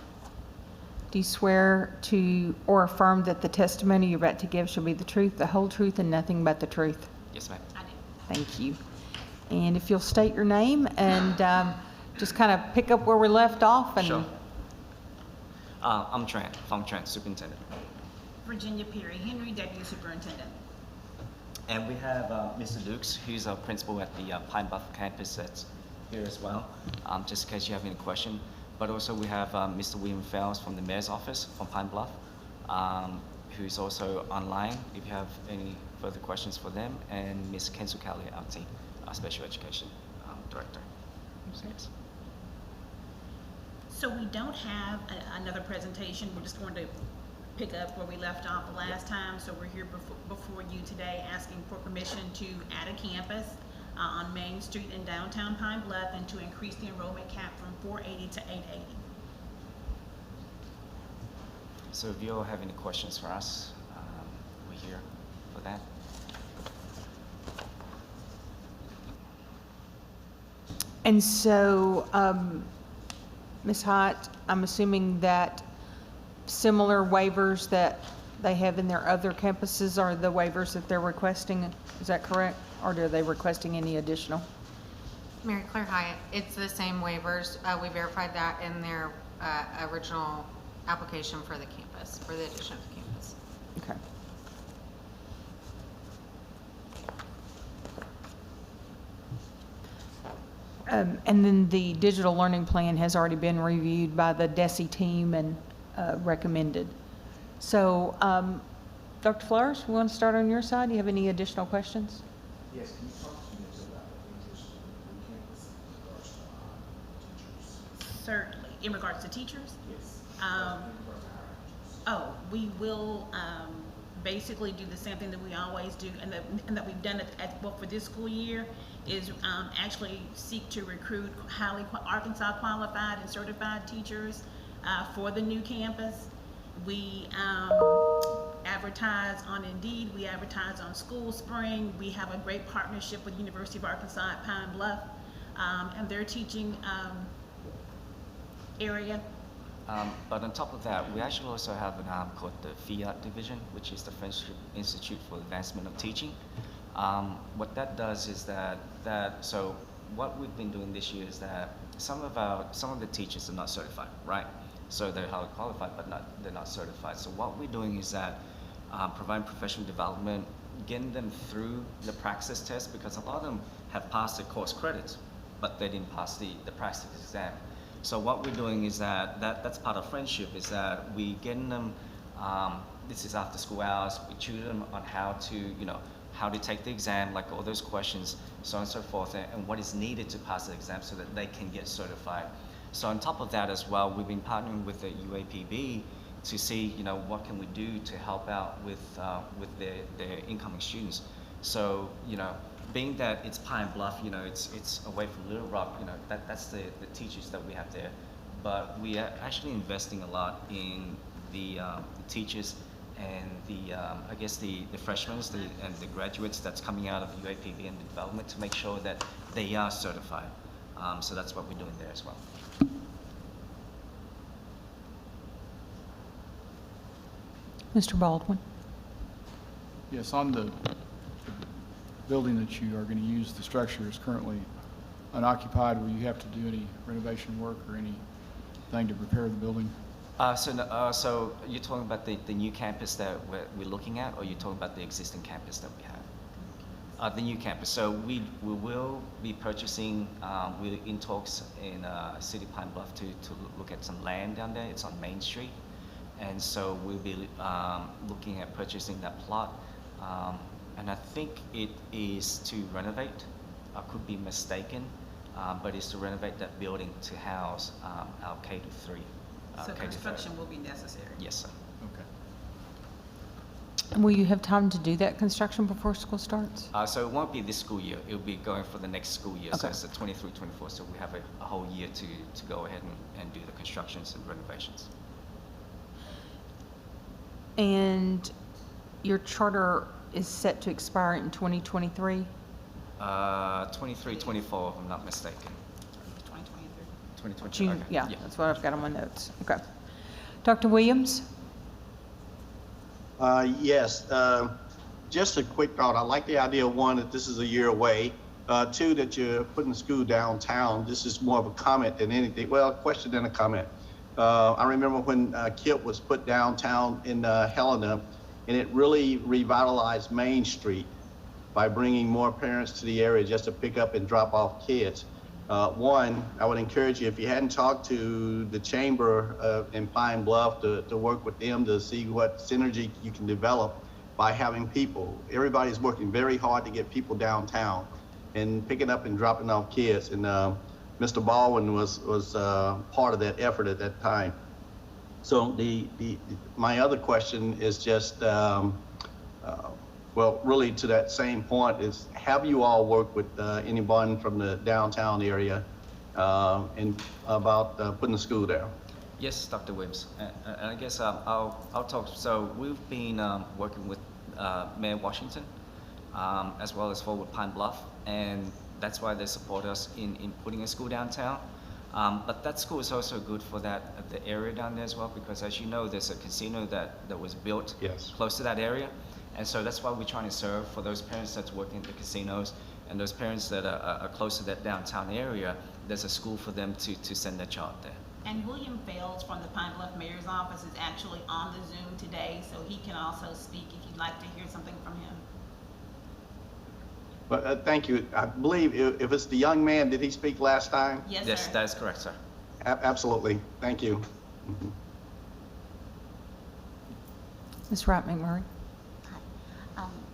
do you swear to or affirm that the testimony you're about to give shall be the truth, the whole truth, and nothing but the truth? Yes, ma'am. I do. Thank you. And if you'll state your name and just kind of pick up where we left off. And Sure. I'm Tran, Fong Tran, Superintendent. Virginia Perry Henry, Deputy Superintendent. And we have Mr. Dukes, who's a principal at the Pine Bluff campus that's here as well, just in case you have any question. But also we have Mr. William Fells from the Mayor's Office from Pine Bluff. who's also online, if you have any further questions for them, and Ms. Kensukali Auti, our Special Education Director. So, yes. So we don't have another presentation. We're just going to pick up where we left off the last time. So we're here before you today asking for permission to add a campus on Main Street in downtown Pine Bluff and to increase the enrollment cap from 480 to 880. So if you all have any questions for us, we're here for that. And so, Ms. Hott, I'm assuming that similar waivers that they have in their other campuses are the waivers that they're requesting, is that correct? Or are they requesting any additional? Mary Claire Hyatt, it's the same waivers. We verified that in their original application for the campus, for the addition of the campus. Okay. And then the digital learning plan has already been reviewed by the DESE team and recommended. So, Dr. Flores, we want to start on your side. Do you have any additional questions? Yes, can you talk to me about the interest in the campus in regards to teachers? Certainly. In regards to teachers? Yes. Oh, we will basically do the same thing that we always do, and that we've done well for this school year, is actually seek to recruit highly Arkansas qualified and certified teachers for the new campus. We advertise on Indeed, we advertise on School Spring. We have a great partnership with University of Arkansas at Pine Bluff and their teaching area. But on top of that, we actually also have an arm called the FIAT division, which is the French Institute for Advancement of Teaching. What that does is so what we've been doing this year is that some of the teachers are not certified, right? So they're highly qualified, but they're not certified. So what we're doing is that providing professional development, getting them through the praxis test, because a lot of them have passed the course credits, but they didn't pass the praxis exam. So what we're doing is that's part of friendship, is that we getting them, this is after school hours, we tutor them on how to take the exam, like all those questions, so on and so forth, and what is needed to pass the exam so that they can get certified. So on top of that as well, we've been partnering with the UAPB to see, what can we do to help out with their incoming students. So, being that it's Pine Bluff, it's away from Little Rock, that's the teachers that we have there. But we are actually investing a lot in the teachers and the freshmen and the graduates that's coming out of UAPB and the development to make sure that they are certified. So that's what we're doing there as well. Mr. Baldwin? Yes, on the building that you are going to use, the structure is currently unoccupied. Will you have to do any renovation work or anything to prepare the building? So you're talking about the new campus that we're looking at, or you're talking about the existing campus that we have? The new campus. So we will be purchasing, we're in talks in City Pine Bluff to look at some land down there. It's on Main Street. And so we'll be looking at purchasing that plot. And I think it is to renovate. I could be mistaken, but it's to renovate that building to house our K-3. So construction will be necessary. Yes, sir. Okay. Will you have time to do that construction before school starts? So it won't be this school year. It'll be going for the next school year. So Okay. it's the 23-24. So we have a whole year to go ahead and do the constructions and renovations. And your charter is set to expire in 2023? 23-24, if I'm not mistaken. 2023. 2023. June, okay. yeah, that's what I've got on my notes. Okay. Dr. Williams? Yes, just a quick thought. I like the idea, one, that this is a year away. Two, that you're putting the school downtown. This is more of a comment than anything. Well, a question than a comment. I remember when KIPP was put downtown in Helena, and it really revitalized Main Street by bringing more parents to the area just to pick up and drop off kids. One, I would encourage you, if you hadn't talked to the chamber in Pine Bluff, to work with them to see what synergy you can develop by having people. Everybody's working very hard to get people downtown and picking up and dropping off kids. And Mr. Baldwin was part of that effort at that time. So my other question is just, well, really to that same point is, have you all worked with anyone from the downtown area and about putting a school there? Yes, Dr. Williams. And I guess I'll talk. So we've been working with Mayor Washington as well as Forward Pine Bluff, and that's why they support us in putting a school downtown. But that school is also good for the area down there as well, because as you know, there's a casino that was built close to that area. And so that's why we're trying to serve for those parents that's working at the casinos and those parents that are close to that downtown area. There's a school for them to send their child there. And William Fales from the Pine Bluff Mayor's Office is actually on the Zoom today, so he can also speak if you'd like to hear something from him. But thank you. I believe if it's the young man, did he speak last time? Yes, Yes, sir. that is correct, sir. Absolutely. Thank you. Mhm. Ms. Wright McMurray.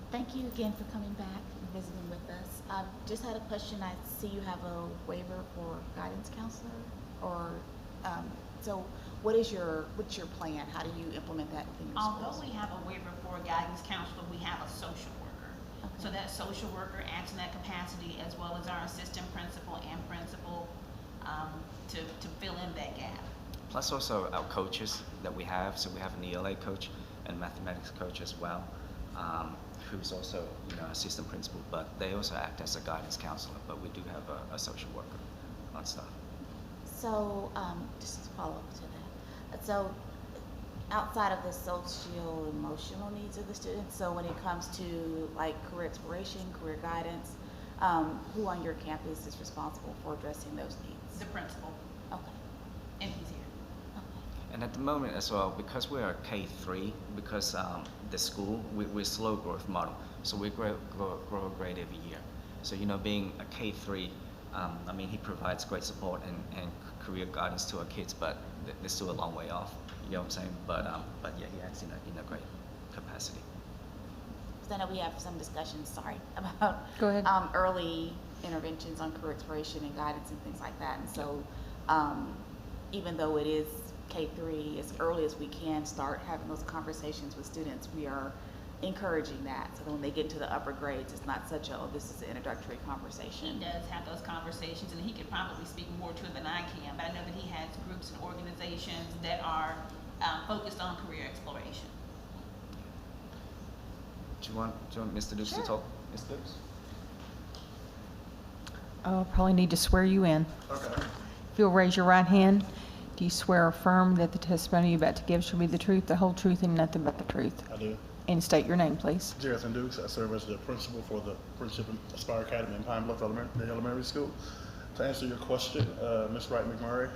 Thank you again for coming back and visiting with us. Just had a question. I see you have a waiver for guidance counselor, or so what's your plan? How do you implement that within your schools? Although we have a waiver for a guidance counselor, we have a social worker. Okay. So that social worker acts in that capacity, as well as our assistant principal and principal, to fill in that gap. Plus also our coaches that we have. So we have an ELA coach and mathematics coach as well, who's also assistant principal, but they also act as a guidance counselor. But we do have a social worker on staff. So just to follow up to that, so outside of the social emotional needs of the students, so when it comes to like career exploration, career guidance, who on your campus is responsible for addressing those needs? The principal, Okay. and he's here. Okay. And at the moment as well, because we're a K3, because the school, we're slow growth model, so we grow a grade every year. So being a K3, I mean, he provides great support and career guidance to our kids, but they're still a long way off. You know what I'm saying? But yeah, he acts in a great capacity. Because I know we have some discussions, about Go ahead. Early interventions on career exploration and guidance and things like that. And so even though it is K3, as early as we can start having those conversations with students, we are encouraging that, so that when they get into the upper grades, it's not such a, this is an introductory conversation. He does have those conversations, and he could probably speak more to it than I can, but I know that he has groups and organizations that are focused on career exploration. Do you want Mr. Dukes to talk? Mr. Dukes? I'll probably need to swear you in. Okay. If you'll raise your right hand, do you swear or affirm that the testimony you're about to give shall be the truth, the whole truth, and nothing but the truth? I do. And state your name, please. Jason Dukes. I serve as the principal for the Friendship Aspire Academy in Pine Bluff Elementary School. To answer your question, Ms. Wright McMurray,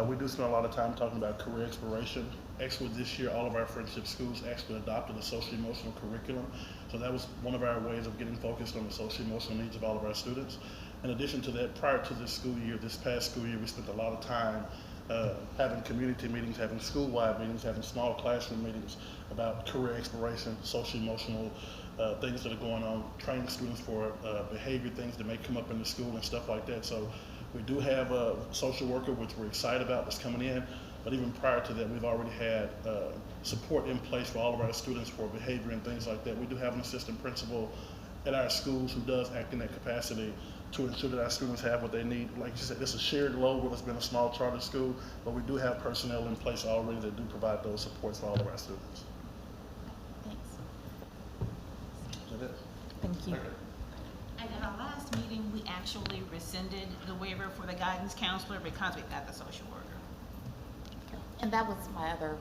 we do spend a lot of time talking about career exploration. Actually, this year, all of our friendship schools actually adopted a social-emotional curriculum. So that was one of our ways of getting focused on the social-emotional needs of all of our students. In addition to that, prior to this school year, this past school year, we spent a lot of time having community meetings, having school-wide meetings, having small classroom meetings about career exploration, social-emotional things that are going on, training students for behavior things that may come up in the school and stuff like that. So we do have a social worker, which we're excited about, that's coming in. But even prior to that, we've already had support in place for all of our students for behavior and things like that. We do have an assistant principal at our schools who does act in that capacity to ensure that our students have what they need. Like you said, it's a shared load where it's been a small charter school, but we do have personnel in place already that do provide those supports for all of our students. Thanks. Is that it? Thank you. Okay. And in our last meeting, we actually rescinded the waiver for the guidance counselor because we got the social worker. And that was my other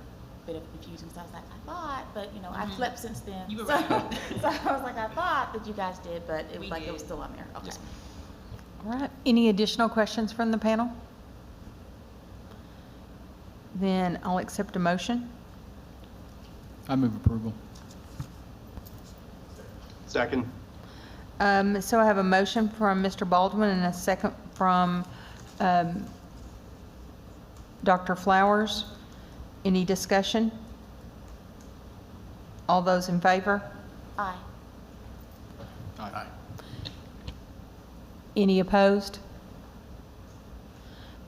bit of confusion, because I was like, I thought, but I've slept since then. You were so, right. so I was like, I thought that you guys did, but it was We like it was did. still on there. Okay. Yes, All right. Any additional questions from the panel? Then I'll accept a motion. I move approval. Second. So I have a motion from Mr. Baldwin and a second from Dr. Flowers, any discussion? All those in favor? Aye. Aye. Any opposed?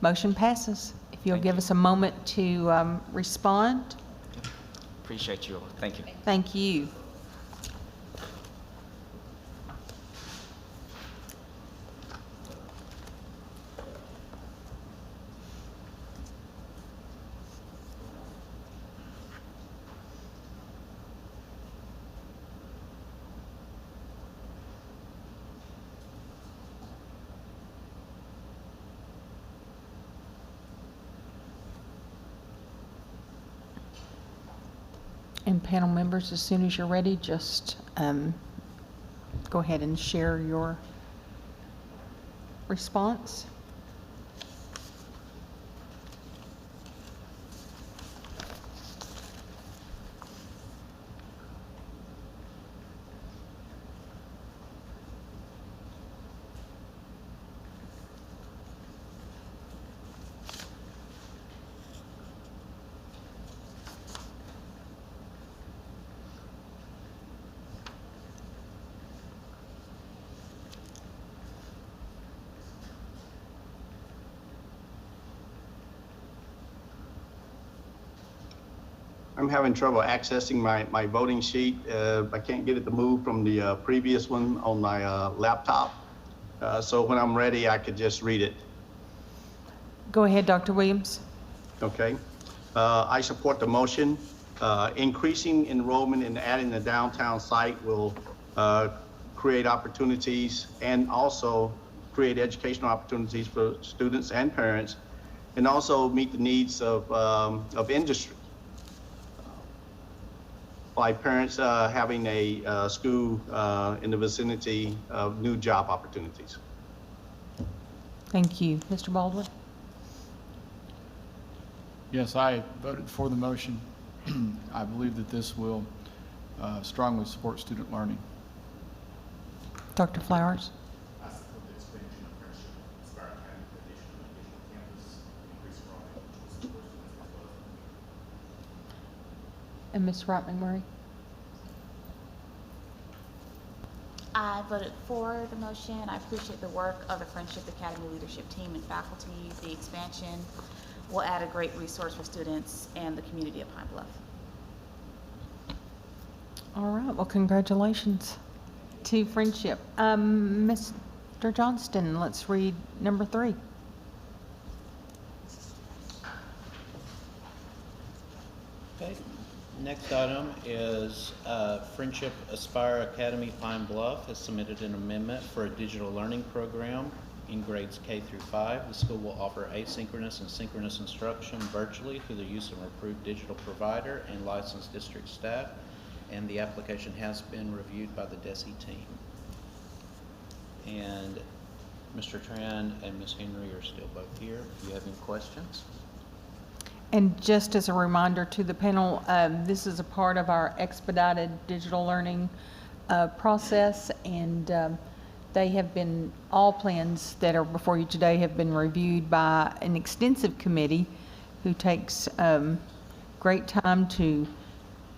Motion passes. If you'll Thank give you. us a moment to respond. Appreciate you all. Thank you. Thank you. And panel members, as soon as you're ready, just go ahead and share your response. I'm having trouble accessing my voting sheet. I can't get it to move from the previous one on my laptop. So when I'm ready, I could just read it. Go ahead, Dr. Williams. Okay. I support the motion. Increasing enrollment and adding the downtown site will create opportunities and also create educational opportunities for students and parents, and also meet the needs of industry. Like parents having a school in the vicinity of new job opportunities. Thank you. Mr. Baldwin? Yes, I voted for the motion. I believe that this will strongly support student learning. Dr. Flowers? I support the expansion of Friendship Inspire Academy for additional campus, increase enrollment, which will support students as well as And Ms. Wright McMurray? I voted for the motion. I appreciate the work of the Friendship Academy leadership team and faculty. The expansion will add a great resource for students and the community of Pine Bluff. All right, well, congratulations to Friendship. Mr. Johnston, let's read number 3. Okay, next item is Friendship Aspire Academy Pine Bluff has submitted an amendment for a digital learning program in grades K through 5. The school will offer asynchronous and synchronous instruction virtually through the use of an approved digital provider and licensed district staff, and the application has been reviewed by the DESE team. And Mr. Tran and Ms. Henry are still both here. If you have any questions. And just as a reminder to the panel, this is a part of our expedited digital learning process, and they have been, all plans that are before you today have been reviewed by an extensive committee who takes great time to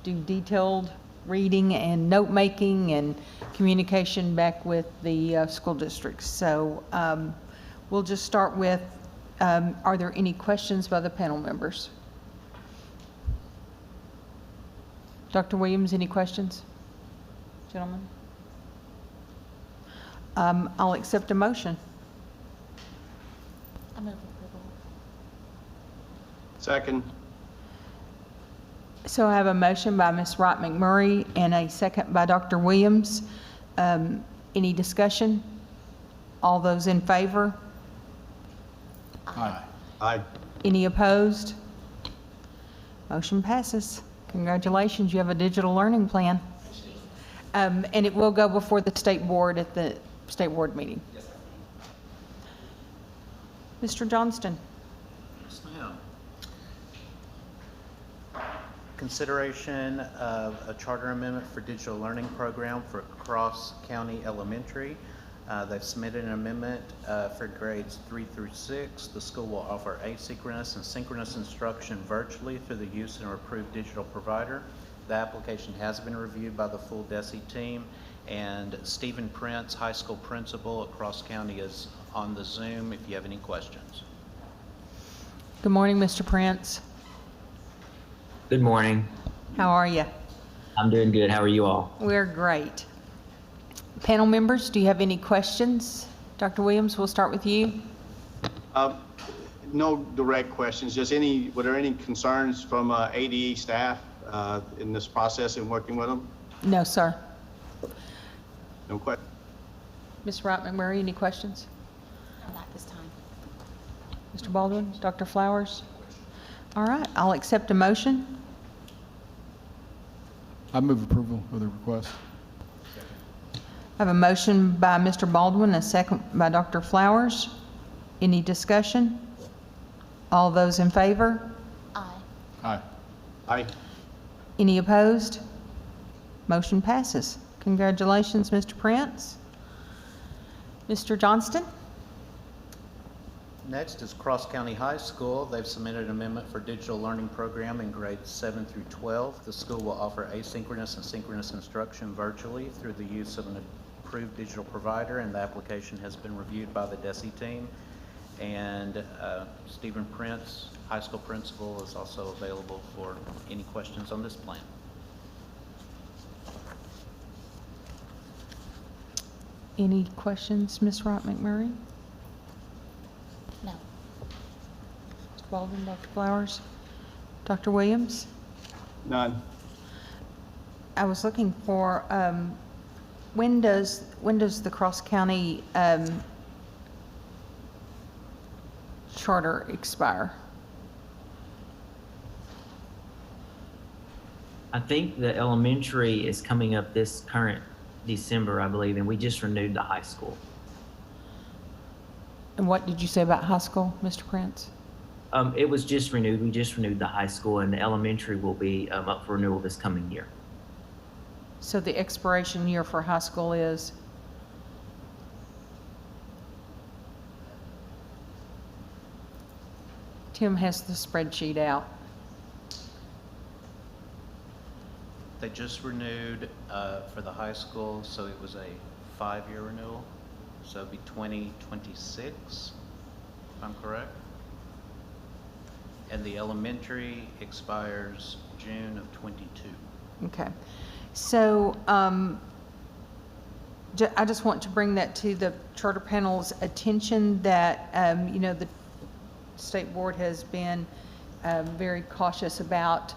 do detailed reading and note making and communication back with the school districts. So we'll just start with, are there any questions by the panel members? Dr. Williams, any questions? Gentlemen? I'll accept a motion. I move approval. Second. So I have a motion by Ms. Wright McMurray and a second by Dr. Williams. Any discussion? All those in favor? Aye. Aye. Any opposed? Motion passes. Congratulations, you have a digital learning plan. And it will go before the state board at the state board meeting. Yes, Mr. Johnston? Yes, ma'am. Consideration of a charter amendment for digital learning program for Cross County Elementary. They've submitted an amendment for grades 3 through 6. The school will offer asynchronous and synchronous instruction virtually through the use of an approved digital provider. The application has been reviewed by the full DESE team, and Stephen Prince, high school principal at Cross County, is on the Zoom if you have any questions. Good morning, Mr. Prince. Good morning. How are you? I'm doing good. How are you all? We're great. Panel members, do you have any questions? Dr. Williams, we'll start with you. No direct questions, just were there any concerns from ADE staff in this process and working with them? No, sir. No question. Ms. Wright McMurray, any questions? Not this time. Mr. Baldwin, Dr. Flowers? All right, I'll accept a motion. I move approval of the request. I have a motion by Mr. Baldwin, a second by Dr. Flowers. Any discussion? All those in favor? Aye. Aye. Aye. Any opposed? Motion passes. Congratulations, Mr. Prince. Mr. Johnston? Next is Cross County High School. They've submitted an amendment for digital learning program in grades 7 through 12. The school will offer asynchronous and synchronous instruction virtually through the use of an approved digital provider, and the application has been reviewed by the DESE team. And Stephen Prince, high school principal, is also available for any questions on this plan. Any questions, Ms. Wright McMurray? No. Mr. Baldwin, Dr. Flowers? Dr. Williams? None. I was looking for, when does the Cross County charter expire? I think the elementary is coming up this current December, I believe, and we just renewed the high school. And what did you say about high school, Mr. Prince? It was just renewed. We just renewed the high school, and the elementary will be up for renewal this coming year. So the expiration year for high school is? Tim has the spreadsheet out. They just renewed for the high school, so it was a 5-year renewal. So it'd be 2026, if I'm correct. And the elementary expires June of 22. Okay. So I just want to bring that to the charter panel's attention that, the state board has been very cautious about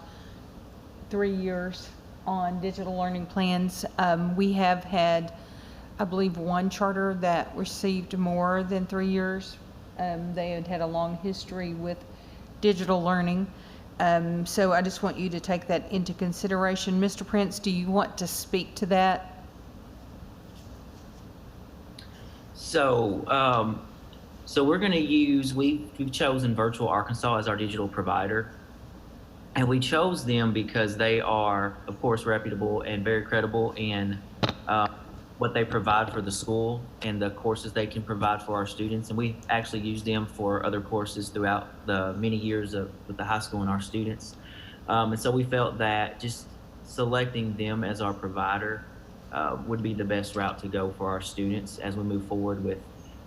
3 years on digital learning plans. We have had, I believe, one charter that received more than 3 years. They had a long history with digital learning. So I just want you to take that into consideration. Mr. Prince, do you want to speak to that? So, we're going to use, we've chosen Virtual Arkansas as our digital provider. And we chose them because they are, of course, reputable and very credible in what they provide for the school and the courses they can provide for our students. And we actually use them for other courses throughout the many years with the high school and our students. And so we felt that just selecting them as our provider would be the best route to go for our students as we move forward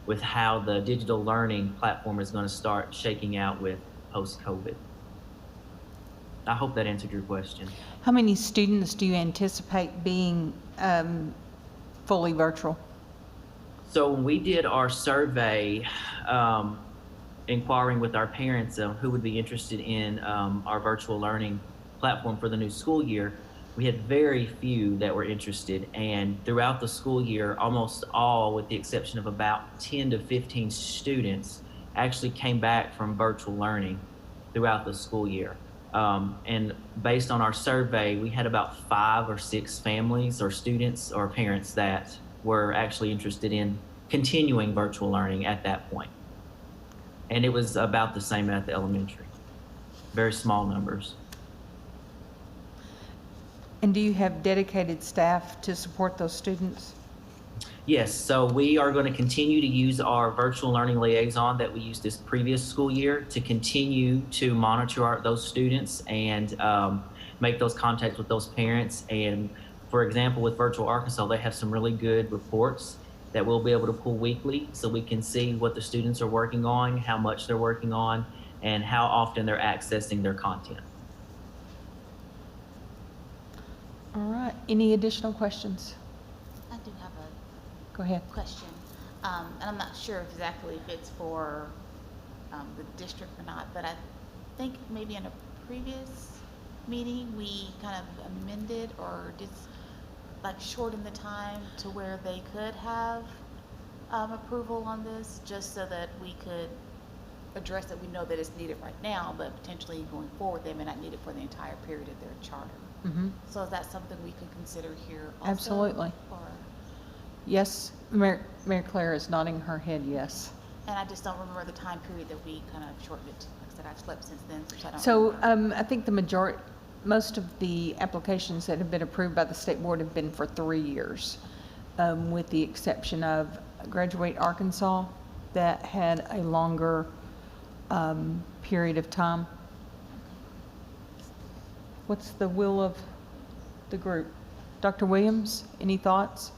with how the digital learning platform is going to start shaking out with post-COVID. I hope that answered your question. How many students do you anticipate being fully virtual? So when we did our survey, inquiring with our parents who would be interested in our virtual learning platform for the new school year, we had very few that were interested. And throughout the school year, almost all, with the exception of about 10 to 15 students, actually came back from virtual learning throughout the school year. And based on our survey, we had about 5 or 6 families or students or parents that were actually interested in continuing virtual learning at that point. And it was about the same at the elementary, very small numbers. And do you have dedicated staff to support those students? Yes, so we are going to continue to use our virtual learning liaison that we used this previous school year to continue to monitor those students and make those contacts with those parents. And for example, with Virtual Arkansas, they have some really good reports that we'll be able to pull weekly so we can see what the students are working on, how much they're working on, and how often they're accessing their content. All right, any additional questions? I do have a Go ahead. question, and I'm not sure exactly if it's for the district or not, but I think maybe in a previous meeting, we kind of amended or just like shortened the time to where they could have approval on this, just so that we could address it. We know that it's needed right now, but potentially going forward, they may not need it for the entire period of their charter. Mm-hmm. So is that something we could consider here also? Absolutely. Or, Yes, Mary Claire is nodding her head yes. and I just don't remember the time period that we kind of shortened it to. Like I said, I've slept since then, so I don't So remember. I think most of the applications that have been approved by the state board have been for 3 years, with the exception of Graduate Arkansas that had a longer period of time. What's the will of the group? Dr. Williams, any thoughts?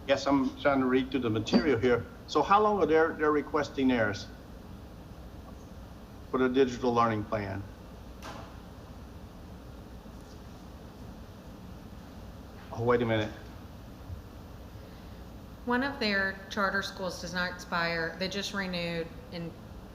Yes, I'm trying to read through the material here. So how long are they're requesting theirs for the digital learning plan? Oh, wait a minute. One of their charter schools does not expire. They just renewed in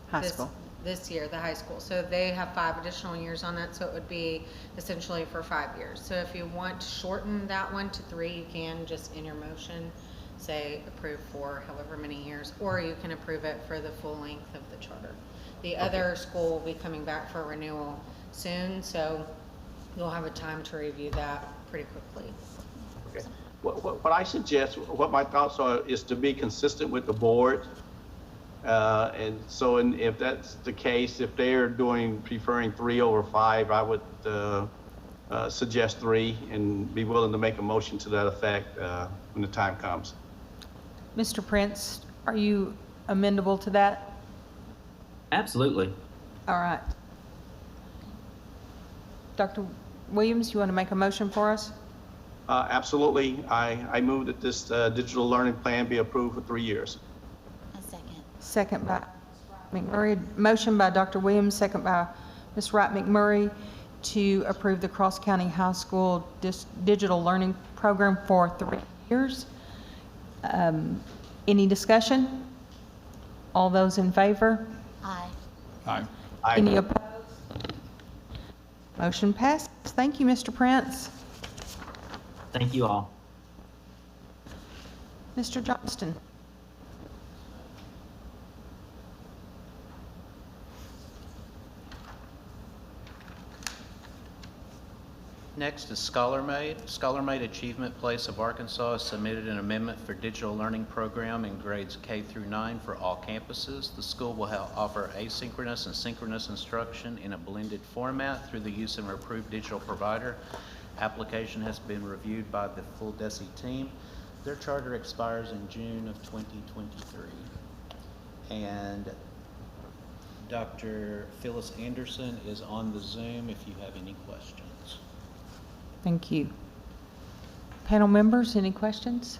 High school. this year, the high school. So they have 5 additional years on that, so it would be essentially for 5 years. So if you want to shorten that one to 3, you can just in your motion say approve for however many years, or you can approve it for the full length of the charter. The other school will be coming back for renewal soon, so you'll have a time to review that pretty quickly. Okay. What I suggest, what my thoughts are, is to be consistent with the board. And so if that's the case, if they're preferring 3 over 5, I would suggest 3 and be willing to make a motion to that effect when the time comes. Mr. Prince, are you amendable to that? Absolutely. All right. Dr. Williams, you want to make a motion for us? Absolutely. I move that this digital learning plan be approved for 3 years. A second. Second by McMurray. Motion by Dr. Williams, second by Ms. Wright McMurray to approve the Cross County High School digital learning program for 3 years. Any discussion? All those in favor? Aye. Aye. Any opposed? Motion passes. Thank you, Mr. Prince. Thank you all. Mr. Johnston. Next is ScholarMade. ScholarMade Achievement Place of Arkansas has submitted an amendment for digital learning program in grades K through 9 for all campuses. The school will offer asynchronous and synchronous instruction in a blended format through the use of an approved digital provider. Application has been reviewed by the full DESE team. Their charter expires in June of 2023. And Dr. Phyllis Anderson is on the Zoom if you have any questions. Thank you. Panel members, any questions?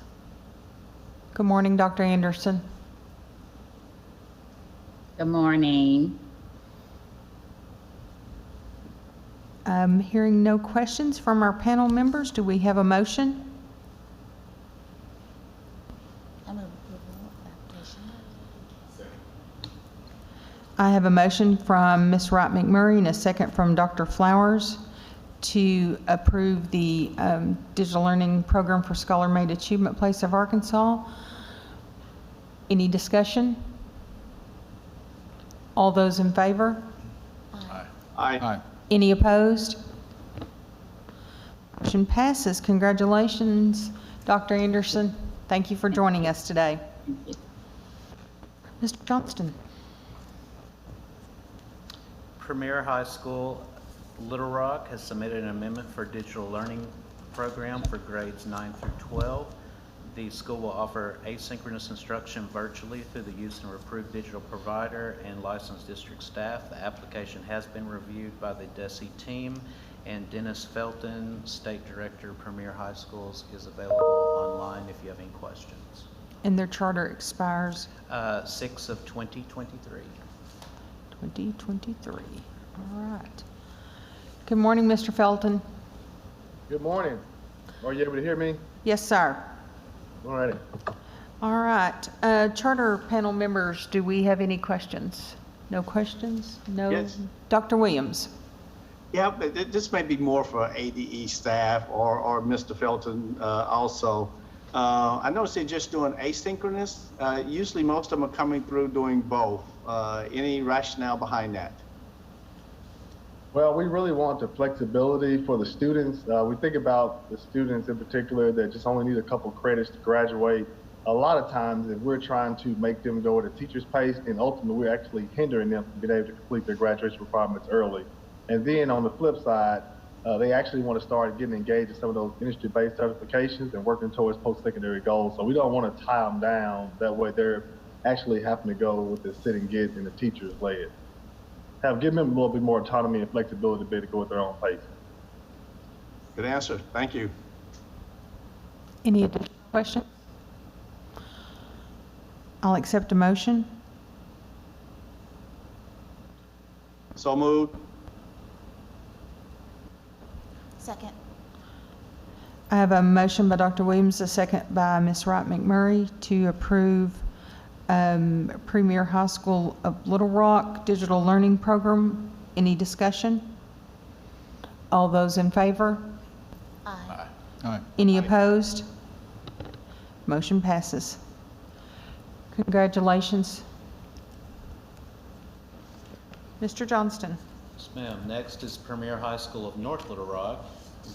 Good morning, Dr. Anderson. Good morning. Hearing no questions from our panel members, do we have a motion? I move approval of application. I have a motion from Ms. Wright McMurray and a second from Dr. Flowers to approve the digital learning program for ScholarMade Achievement Place of Arkansas. Any discussion? All those in favor? Aye. Aye. Aye. Any opposed? Motion passes. Congratulations, Dr. Anderson. Thank you for joining us today. Mr. Johnston. Premier High School Little Rock has submitted an amendment for digital learning program for grades 9 through 12. The school will offer asynchronous instruction virtually through the use of an approved digital provider and licensed district staff. The application has been reviewed by the DESE team, and Dennis Felton, State Director, Premier High Schools, is available online if you have any questions. And their charter expires 6 of 2023. 2023. All right. Good morning, Mr. Felton. Good morning. Are you able to hear me? Yes, sir. All righty. All right. Charter panel members, do we have any questions? No questions? No? Yes. Dr. Williams? Yeah, but this may be more for ADE staff or Mr. Felton also. I noticed they're just doing asynchronous. Usually most of them are coming through doing both. Any rationale behind that? Well, we really want the flexibility for the students. We think about the students in particular that just only need a couple credits to graduate. A lot of times, if we're trying to make them go at a teacher's pace, and ultimately we're actually hindering them from being able to complete their graduation requirements early. And then on the flip side, they actually want to start getting engaged in some of those industry-based certifications and working towards post-secondary goals. So we don't want to tie them down. That way they're actually having to go with the sit and get and the teacher's led. Give them a little bit more autonomy and flexibility to be able to go at their own pace. Good answer. Thank you. Any additional questions? I'll accept a motion. So moved. Second. I have a motion by Dr. Williams, a second by Ms. Wright McMurray to approve Premier High School of Little Rock Digital Learning Program. Any discussion? All those in favor? Aye. All right. Any opposed? Motion passes. Congratulations. Mr. Johnston. Yes, ma'am. Next is Premier High School of North Little Rock.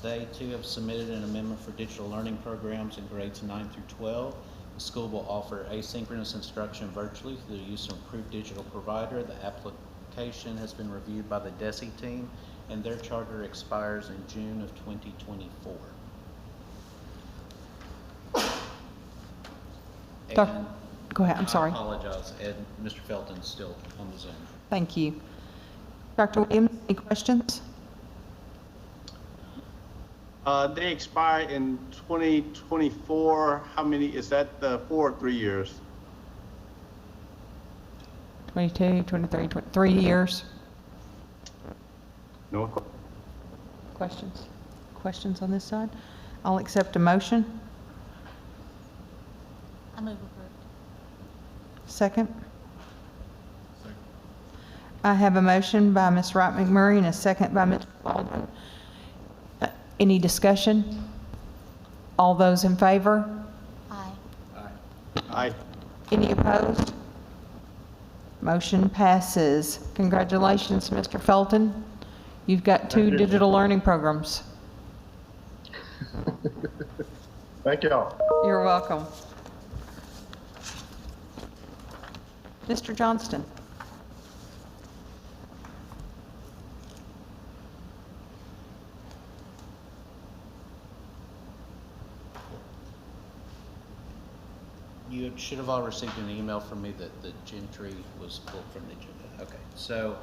They too have submitted an amendment for digital learning programs in grades 9 through 12. The school will offer asynchronous instruction virtually through the use of an approved digital provider. The application has been reviewed by the DESE team, and their charter expires in June of 2024. And Go ahead, I'm sorry. I apologize, Ed. Mr. Felton's still on the Zoom. Thank you. Dr. Williams, any questions? They expire in 2024. How many, is that 4 or 3 years? 22, 23, 3 years. No. Questions? Questions on this side? I'll accept a motion. I move approved. Second. I have a motion by Ms. Wright McMurray and a second by Mr. Baldwin. Any discussion? All those in favor? Aye. Aye. Any opposed? Motion passes. Congratulations, Mr. Felton. You've got 2 digital learning programs. Thank y'all. You're welcome. Mr. Johnston. You should have all received an email from me that the Gentry was pulled from the agenda. Okay, so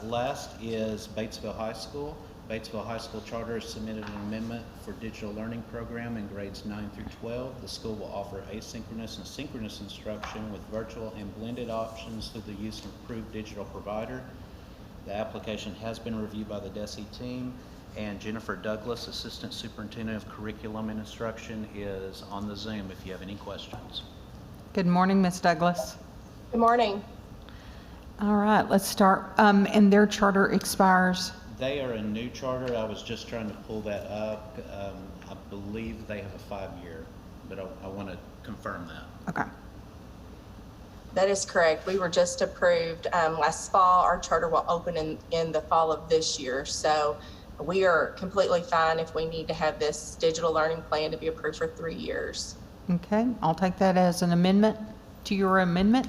last is Batesville High School. Batesville High School Charter has submitted an amendment for digital learning program in grades 9 through 12. The school will offer asynchronous and synchronous instruction with virtual and blended options through the use of approved digital provider. The application has been reviewed by the DESE team, and Jennifer Douglas, Assistant Superintendent of Curriculum and Instruction, is on the Zoom if you have any questions. Good morning, Ms. Douglas. Good morning. All right, let's start. And their charter expires? They are a new charter. I was just trying to pull that up. I believe they have a 5-year, but I want to confirm that. Okay. That is correct. We were just approved last fall. Our charter will open in the fall of this year. So we are completely fine if we need to have this digital learning plan to be approved for 3 years. Okay, I'll take that as an amendment to your amendment.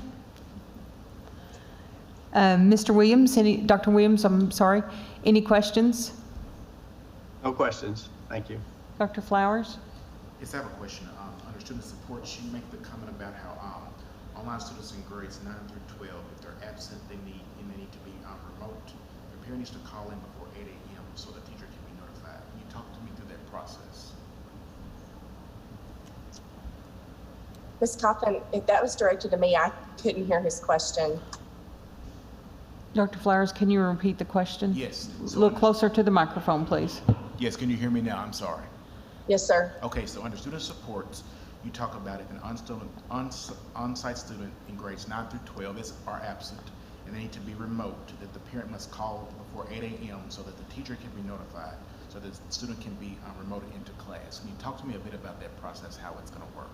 Mr. Williams, Dr. Williams, I'm sorry, any questions? No questions. Thank you. Dr. Flowers? Yes, I have a question. Under student support, she make the comment about how online students in grades 9 through 12, if they're absent, they need to be remote. The parent needs to call in before 8 a.m. so the teacher can be notified. Can you talk to me through that process? Ms. Coffin, if that was directed to me, I couldn't hear his question. Dr. Flowers, can you repeat the question? Yes. Look closer to the microphone, please. Yes, can you hear me now? I'm sorry. Yes, sir. Okay, so under student supports, you talk about if an on-site student in grades 9 through 12 are absent and they need to be remote, that the parent must call before 8 a.m. so that the teacher can be notified, so that the student can be remoted into class. Can you talk to me a bit about that process, how it's going to work?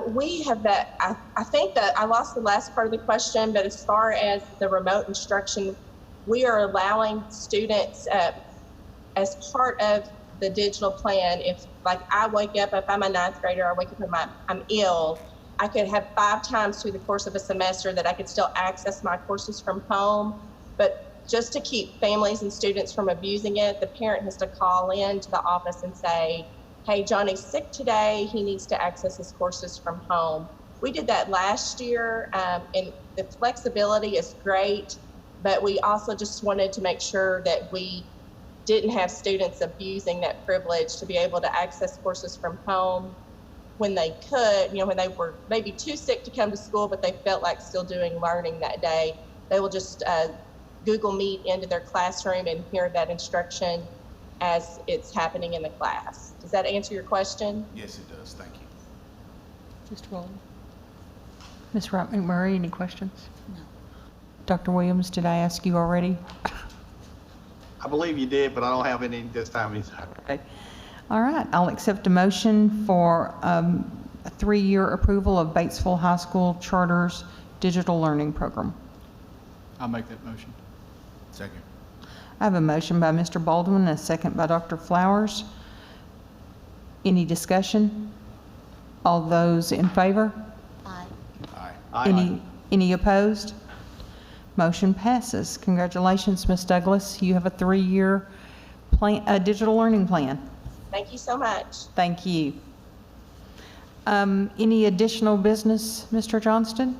We have that, I think that I lost the last part of the question, but as far as the remote instruction, we are allowing students as part of the digital plan. If like I wake up, if I'm a 9th grader, I wake up and I'm ill, I could have 5 times through the course of a semester that I could still access my courses from home. But just to keep families and students from abusing it, the parent has to call in to the office and say, hey, Johnny's sick today, he needs to access his courses from home. We did that last year, and the flexibility is great, but we also just wanted to make sure that we didn't have students abusing that privilege to be able to access courses from home when they could, when they were maybe too sick to come to school, but they felt like still doing learning that day. They will just Google Meet into their classroom and hear that instruction as it's happening in the class. Does that answer your question? Yes, it does. Thank you. Mr. Walden? Ms. Wright McMurray, any questions? No. Dr. Williams, did I ask you already? I believe you did, but I don't have any this time either. Okay. All right, I'll accept a motion for a 3-year approval of Batesville High School Charter's digital learning program. I'll make that motion. Second. I have a motion by Mr. Baldwin and a second by Dr. Flowers. Any discussion? All those in favor? Aye. Aye. Any opposed? Motion passes. Congratulations, Ms. Douglas. You have a 3-year plan, a digital learning plan. Thank you so much. Thank you. Any additional business, Mr. Johnston?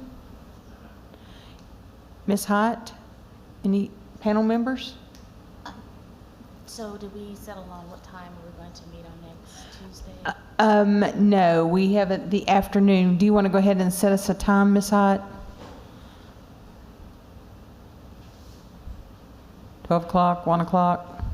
Ms. Hyatt? Any panel members? So did we settle on what time we're going to meet on next Tuesday? No, we have it the afternoon. Do you want to go ahead and set us a time, Ms. Hyatt? 12 o'clock, 1 o'clock?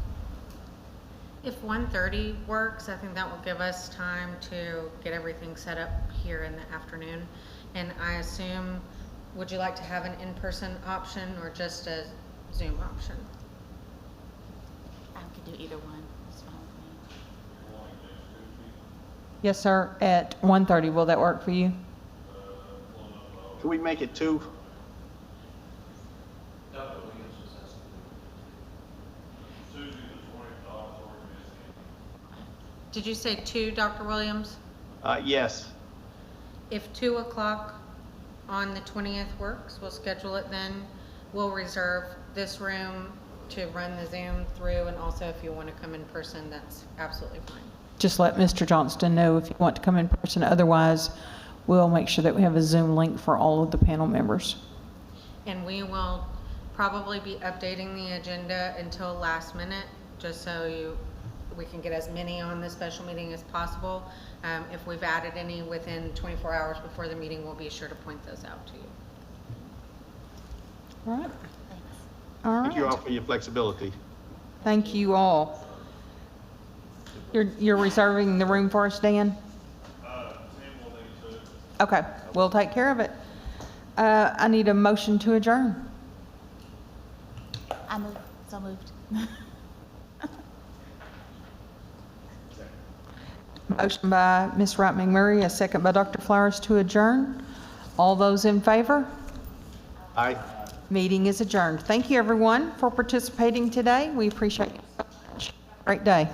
If 1:30 works, I think that will give us time to get everything set up here in the afternoon. And I assume, would you like to have an in-person option or just a Zoom option? I could do either one. It's fine with me. Yes, sir, at 1:30. Will that work for you? Can we make it 2? Did you say 2, Dr. Williams? Yes. If 2 o'clock on the 20th works, we'll schedule it then. We'll reserve this room to run the Zoom through, and also if you want to come in person, that's absolutely fine. Just let Mr. Johnston know if you want to come in person. Otherwise, we'll make sure that we have a Zoom link for all of the panel members. And we will probably be updating the agenda until last minute, just so we can get as many on the special meeting as possible. If we've added any within 24 hours before the meeting, we'll be sure to point those out to you. All right. Thanks. All Thank you all right. for your flexibility. Thank you all. You're reserving the room for us, Dan? Okay, we'll take care of it. I need a motion to adjourn. So moved. Motion by Ms. Wright McMurray, a second by Dr. Flowers to adjourn. All those in favor? Aye. Meeting is adjourned. Thank you, everyone, for participating today. We appreciate you so much. Great day.